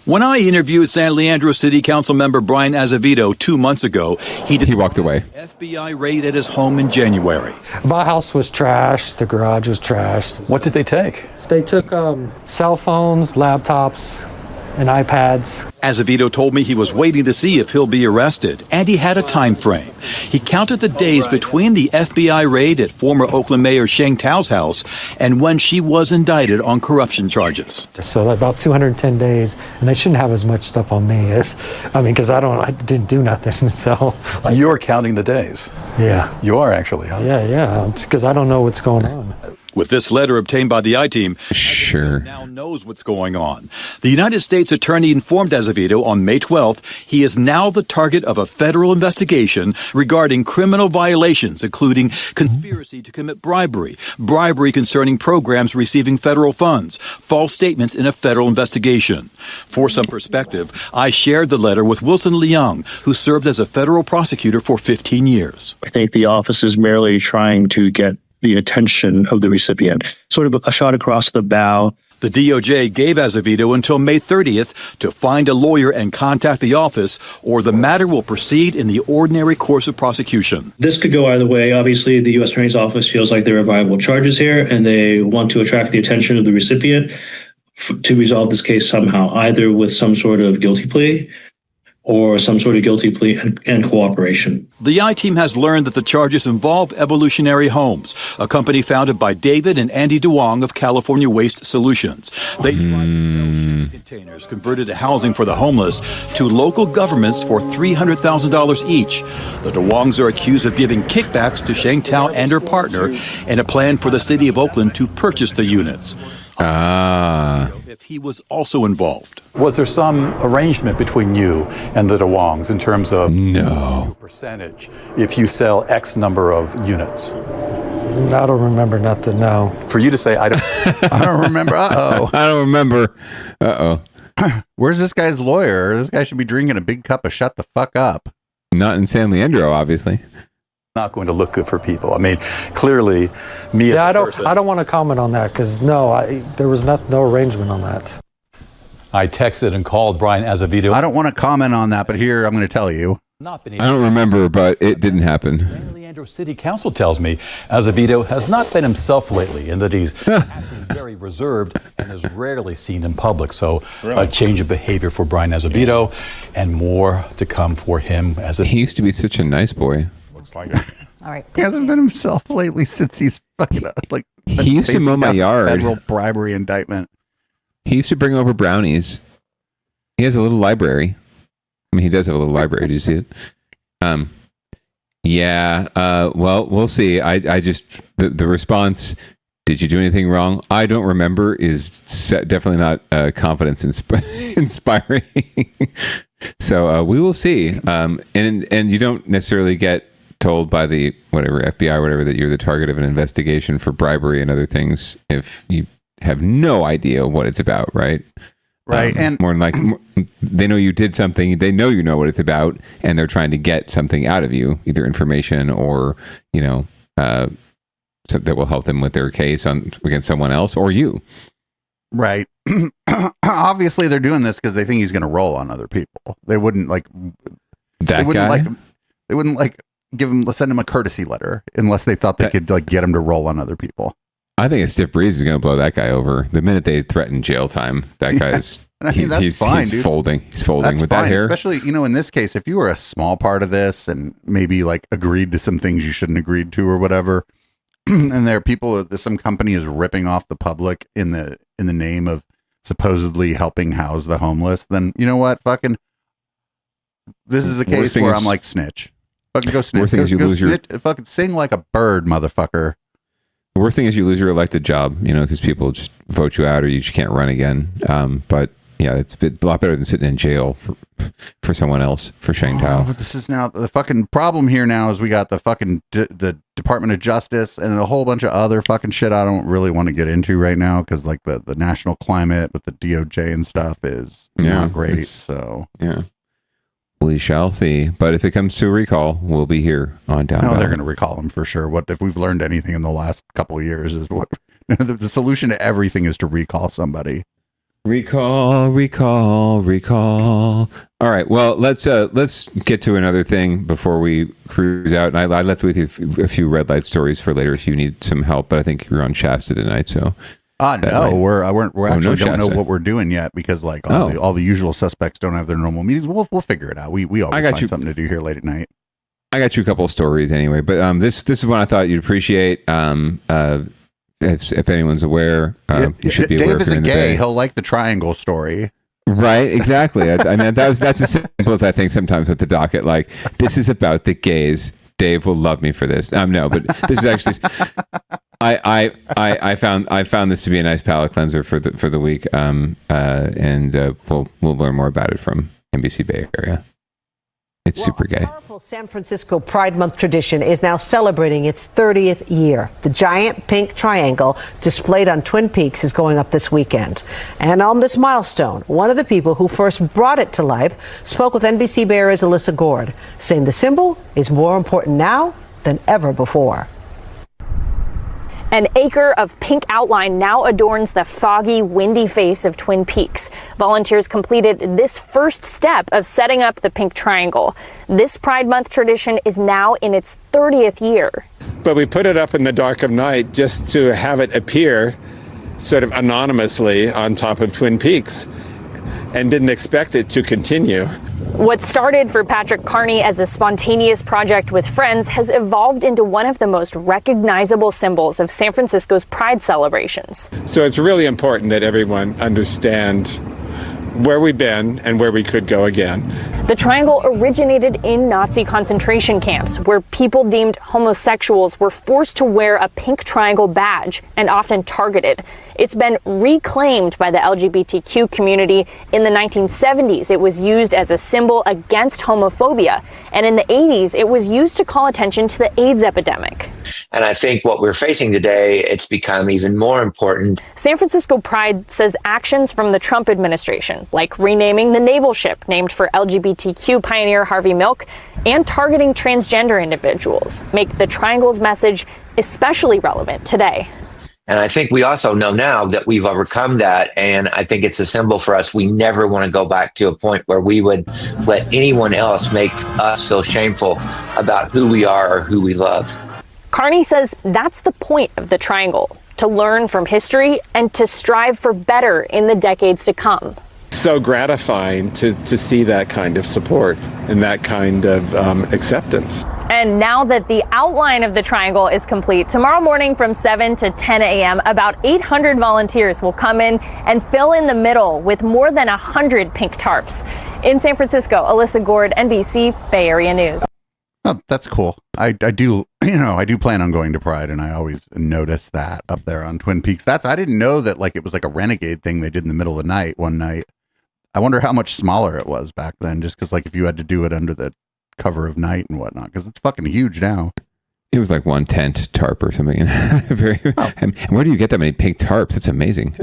When I interviewed San Leandro City Council member Brian Azevedo 2 months ago, he walked away. FBI raid at his home in January. My house was trashed. The garage was trashed. What did they take? They took cell phones, laptops, and iPads. Azevedo told me he was waiting to see if he'll be arrested, and he had a time frame. He counted the days between the FBI raid at former Oakland Mayor Sheng Tao's house and when she was indicted on corruption charges. So about 210 days, and they shouldn't have as much stuff on me as, because I didn't do nothing. So you're counting the days. Yeah, you are actually. Huh? Yeah. It's because I don't know what's going on. With this letter obtained by the I-team, sure, now knows what's going on. The United States Attorney informed Azevedo on May 12th he is now the target of a federal investigation regarding criminal violations, including conspiracy to commit bribery, bribery concerning programs receiving federal funds, false statements in a federal investigation. For some perspective, I shared the letter with Wilson Leung, who served as a federal prosecutor for 15 years. I think the office is merely trying to get the attention of the recipient, sort of a shot across the bow. The DOJ gave Azevedo until May 30th to find a lawyer and contact the office, or the matter will proceed in the ordinary course of prosecution. This could go either way. Obviously, the U.S. Attorney's Office feels like there are viable charges here, and they want to attract the attention of the recipient to resolve this case somehow, either with some sort of guilty plea or some sort of guilty plea and cooperation. The I-team has learned that the charges involve Evolutionary Homes, a company founded by David and Andy DeWong of California Waste Solutions. They tried to sell shipping containers converted to housing for the homeless to local governments for $300,000 each. The DeWongs are accused of giving kickbacks to Sheng Tao and her partner and a plan for the city of Oakland to purchase the units. If he was also involved. Was there some arrangement between you and the DeWongs in terms of percentage if you sell X number of units? I don't remember nothing, no. For you to say, I don't remember, I don't remember. Where's this guy's lawyer? This guy should be drinking a big cup of shut the fuck up. Not in San Leandro, obviously. Not going to look good for people. I mean, clearly, me as a person. I don't want to comment on that because there was no arrangement on that. I texted and called Brian Azevedo. I don't want to comment on that, but here I'm going to tell you. I don't remember, but it didn't happen. San Leandro City Council tells me Azevedo has not been himself lately and that he's acting very reserved and is rarely seen in public. So a change of behavior for Brian Azevedo and more to come for him. He used to be such a nice boy. Looks like it. All right. He hasn't been himself lately since he's fucking like. He used to mow my yard. Federal bribery indictment. He used to bring over brownies. He has a little library. I mean, he does have a little library. Do you see it? Well, we'll see. I just the response. Did you do anything wrong? I don't remember. Is definitely not confidence inspiring. So we will see. And you don't necessarily get told by the FBI or whatever that you're the target of an investigation for bribery and other things if you have no idea what it's about, right? Right. And more than like they know you did something, they know you know what it's about, and they're trying to get something out of you, either information or so that will help them with their case against someone else or you. Right. Obviously, they're doing this because they think he's going to roll on other people. They wouldn't that guy. They wouldn't send him a courtesy letter unless they thought they could get him to roll on other people. I think a stiff breeze is going to blow that guy over. The minute they threaten jail time, that guy's that's fine, he's dude. folding. He's folding That's with fine, that hair. Especially, in this case, if you were a small part of this and maybe agreed to some things you shouldn't agreed to or whatever, and there are people, some company is ripping off the public in the name of supposedly helping house the homeless, then you know what? Fucking, this is a case where I'm like, snitch. Fucking go snitch. Fucking sing like a bird, motherfucker. The worst thing is you lose your elected job, because people just vote you out or you just can't run again. But yeah, it's a lot better than sitting in jail for someone else for Sheng Tao. But this is now the fucking problem here. Now is we got the fucking the Department of Justice and a whole bunch of other fucking shit I don't really want to get into right now because like the national climate with the DOJ and stuff is not great. So yeah, we shall see. But if it comes to a recall, we'll be here on Down. No, they're going to recall him for sure. What if we've learned anything in the last couple of years is what the solution to everything is to recall somebody. Recall. All right. Well, let's get to another thing before we cruise out. And I left with you a few red light stories for later if you need some help. But I think you're on Shasta tonight, so. No, we're actually don't know what we're doing yet because like all the usual suspects don't have their normal meetings. We'll figure it out. We always find something to do here late at night. I got you a couple of stories anyway, but this is one I thought you'd appreciate. If anyone's aware, you should be aware. Dave isn't gay. He'll like the triangle story. Right, exactly. I mean, that's as simple as I think sometimes with the docket. Like, this is about the gays. Dave will love me for this. No, but this is actually. I found this to be a nice palate cleanser for the week. And we'll learn more about it from NBC Bay Area. It's super gay. A powerful San Francisco Pride Month tradition is now celebrating its 30th year. The giant pink triangle displayed on Twin Peaks is going up this weekend. And on this milestone, one of the people who first brought it to life spoke with NBC Bay Area's Alyssa Gord, saying the symbol is more important now than ever before. An acre of pink outline now adorns the foggy, windy face of Twin Peaks. Volunteers completed this first step of setting up the pink triangle. This Pride Month tradition is now in its 30th year. But we put it up in the dark of night just to have it appear sort of anonymously on top of Twin Peaks and didn't expect it to continue. What started for Patrick Carney as a spontaneous project with friends has evolved into one of the most recognizable symbols of San Francisco's Pride celebrations. So it's really important that everyone understand where we've been and where we could go again. The triangle originated in Nazi concentration camps, where people deemed homosexuals were forced to wear a pink triangle badge and often targeted. It's been reclaimed by the LGBTQ community. In the 1970s, it was used as a symbol against homophobia. And in the 80s, it was used to call attention to the AIDS epidemic. And I think what we're facing today, it's become even more important. San Francisco Pride says actions from the Trump administration, like renaming the naval ship named for LGBTQ pioneer Harvey Milk and targeting transgender individuals, make the triangle's message especially relevant today. And I think we also know now that we've overcome that. And I think it's a symbol for us. We never want to go back to a point where we would let anyone else make us feel shameful about who we are or who we love. Carney says that's the point of the triangle, to learn from history and to strive for better in the decades to come. So gratifying to see that kind of support and that kind of acceptance. And now that the outline of the triangle is complete, tomorrow morning from 7 to 10 a.m., about 800 volunteers will come in and fill in the middle with more than 100 pink tarps. In San Francisco, Alyssa Gord, NBC Bay Area News. Oh, that's cool. I do plan on going to Pride, and I always notice that up there on Twin Peaks. I didn't know that like it was like a renegade thing they did in the middle of the night one night. I wonder how much smaller it was back then, just because like if you had to do it under the cover of night and whatnot, because it's fucking huge now. It was like one tent tarp or something. And where do you get that many pink tarps? It's amazing.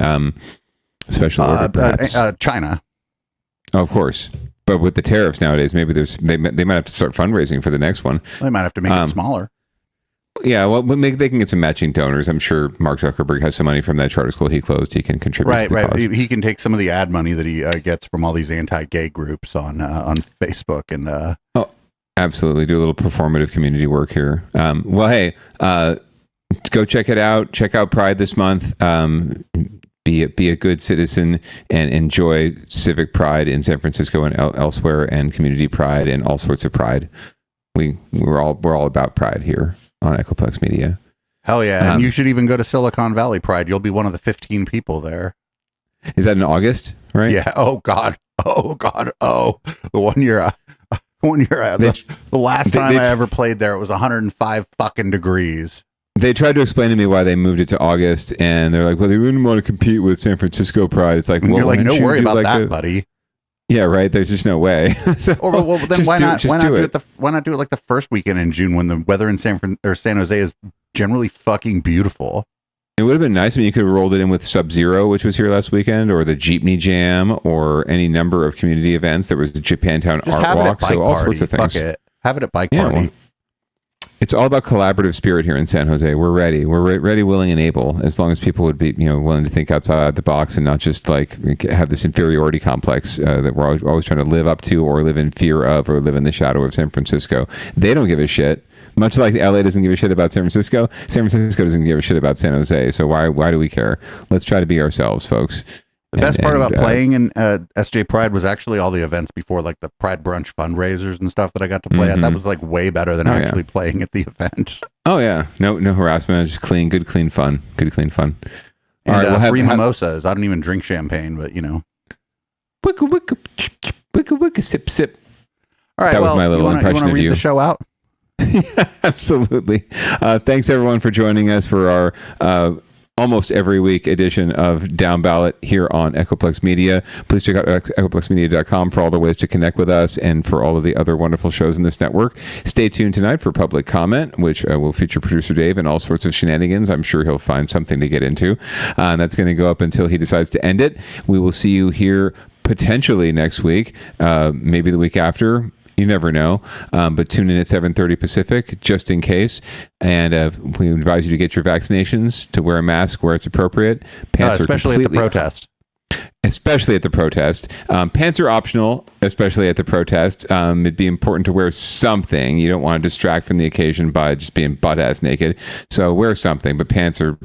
Special order, perhaps. China. Oh, of course. But with the tariffs nowadays, maybe they might have to start fundraising for the next one. They might have to make it smaller. Yeah, well, they can get some matching donors. I'm sure Mark Zuckerberg has some money from that charter school he closed. He can contribute. Right. Cause. He can take some of the ad money that he gets from all these anti-gay groups on Facebook and. Oh, absolutely! Do a little performative community work here. Well, hey, go check it out. Check out Pride this month. Be a good citizen and enjoy civic pride in San Francisco and elsewhere, and community pride and all sorts of pride. We're all about pride here on Echoplex Media. Hell yeah. And you should even go to Silicon Valley Pride. You'll be one of the 15 people there. Is that in August, right? Yeah. Oh God. Oh, the one year, the last time I ever played there, it was 105 fucking degrees. They tried to explain to me why they moved it to August, and they're like, well, they wouldn't want to compete with San Francisco Pride. It's like, And well, you're like, why no don't you worry do about like that, buddy. Yeah, right. There's just no way. So, Well, then why not do it. Why not do it like the first weekend in June when the weather in San Jose is generally fucking beautiful? It would have been nice when you could have rolled it in with Sub-Zero, which was here last weekend, or the Jeepney Jam, or any number of community events. There was the Japantown Just Art have it at Walk, Bike so all Party. sorts of things. Fuck it. Have it at Bike Yeah, Party. well, it's all about collaborative spirit here in San Jose. We're ready. We're ready, willing, and able. As long as people would be, willing to think outside the box and not just like have this inferiority complex that we're always trying to live up to, or live in fear of, or live in the shadow of San Francisco. They don't give a shit. Much like LA doesn't give a shit about San Francisco doesn't give a shit about San Jose. So why do we care? Let's try to be ourselves, folks. The best part about playing in SJ Pride was actually all the events before, like the Pride Brunch fundraisers and stuff that I got to play at. That was like way better than actually playing at the event. Oh yeah, no harassment, just good clean fun. And All right, free mimosas. I don't even drink champagne, but wicka sip sip. All right, that was my little impression you of read you. The show out. Absolutely. Thanks everyone for joining us for our almost every week edition of Downballot here on Echoplex Media. Please check out echoplexmedia.com for all the ways to connect with us and for all of the other wonderful shows in this network. Stay tuned tonight for Public Comment, which will feature producer Dave and all sorts of shenanigans. I'm sure he'll find something to get into. And that's going to go up until he decides to end it. We will see you here potentially next week, maybe the week after. You never know, but tune in at 7:30 Pacific just in case. And we advise you to get your vaccinations, to wear a mask where it's appropriate. Pants especially at the protest. Especially at the protest. Pants are optional, especially at the protest. It'd be important to wear something. You don't want to distract from the occasion by just being butt-ass naked. So wear something, but pants are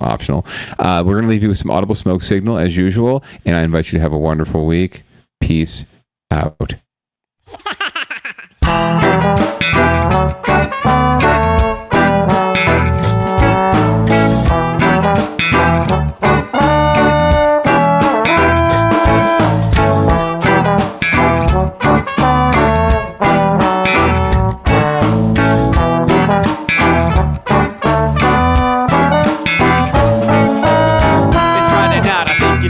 optional. We're going to leave you with some audible smoke signal as usual, and I invite you to have a wonderful week. Peace out.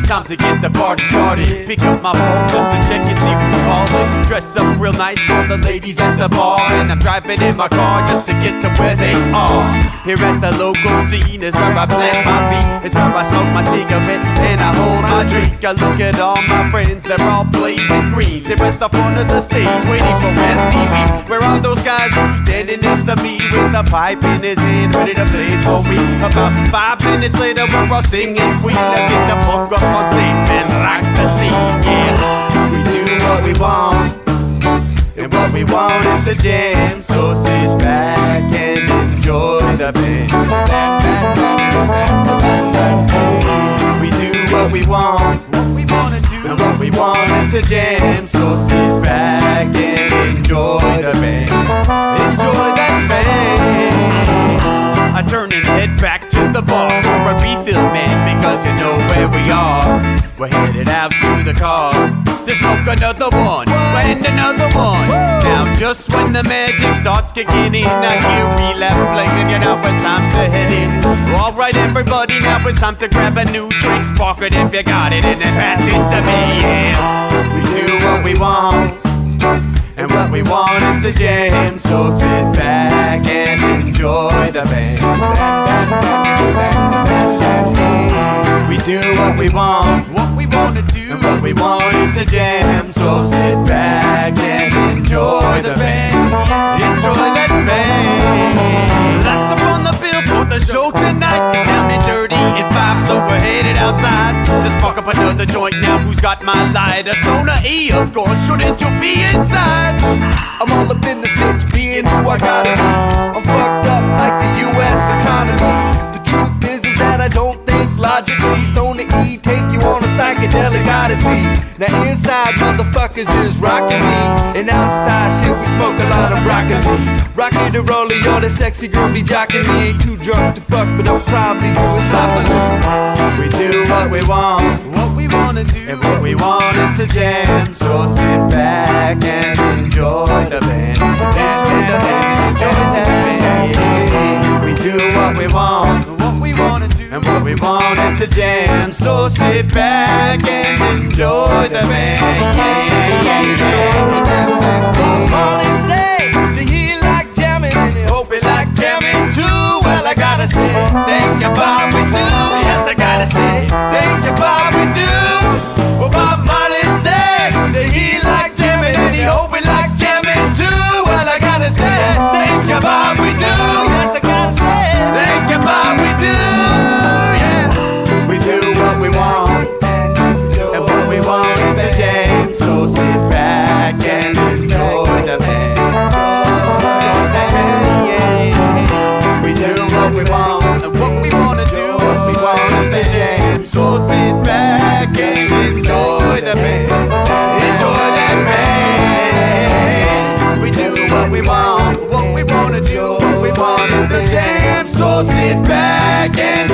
Time to get the party started. Pick up my phone just to check and see who's calling. Dress up real nice for the ladies at the bar, and I'm driving in my car just to get to where they are. Here at the local scene is where I plant my feet. It's where I smoke my cigarette and I hold my drink. I look at all my friends, they're all blazing green. Here at the front of the stage waiting for MTV. Where are those guys who's standing next to me with a pipe in his hand ready to blaze for me? About 5 minutes later we're all singing Queen. Now get the fuck up on stage, man, rock the scene, yeah. We do what we want, and what we want is to jam. So sit back and enjoy the band. We do what we want, and what we want is to jam. So sit back and enjoy the band. Enjoy that band. I turn and head back to the bar for a refill, man, because you know where we are. We're headed out to the car to smoke another one and another one. Now just when the magic starts kicking in, I hear relapse playing, you know it's time to head in. Alright everybody, now it's time to grab a new drink. Spark it if you got it and then pass it to me, yeah. We do what we want, and what we want is to jam. So sit back and enjoy the band. We do what we want to do, and what we want is to jam. So sit back and enjoy the band. Enjoy that band. Last up on the bill for the show tonight is Down and Dirty at 5, so we're headed outside to spark up another joint. Now who's got my lighter? Stoner E, of course, shouldn't you be inside? I'm all up in this bitch, being who I gotta be. I'm fucked up like the U.S. economy. The truth is that I don't think logically. Stoner E take you on a psychedelic odyssey. Now inside motherfuckers is rocking me, and outside shit we smoke a lot of broccoli. Rocky the roller, yo, that sexy girl be jocking me. Ain't too drunk to fuck, but I'll probably do it sloppily. We do what we wanna do, and what we want is to jam. So sit back and enjoy the band. Enjoy the band, enjoy the band. We do do what we want, what we wanna do, and what we want is to jam. So sit back and enjoy the band. Molly say that he like jamming and he hope he like jamming too. Well, I gotta say, thank you, Bob, we do. Yes, I gotta say, thank you, Bob, we do. Well, Bob Marley said that he like jamming and he hope we like jamming too. Well, I gotta say, thank you, Bob, we do. Yes, I gotta say, thank you, Bob, we do. Yeah, we do what we want, and what we want is to jam. So sit back and enjoy the band. We do what we want, and what we wanna do, what we want is to jam. So sit back and enjoy the band. Enjoy that band. We do what we want, what we wanna do, what we want is to jam. So sit back and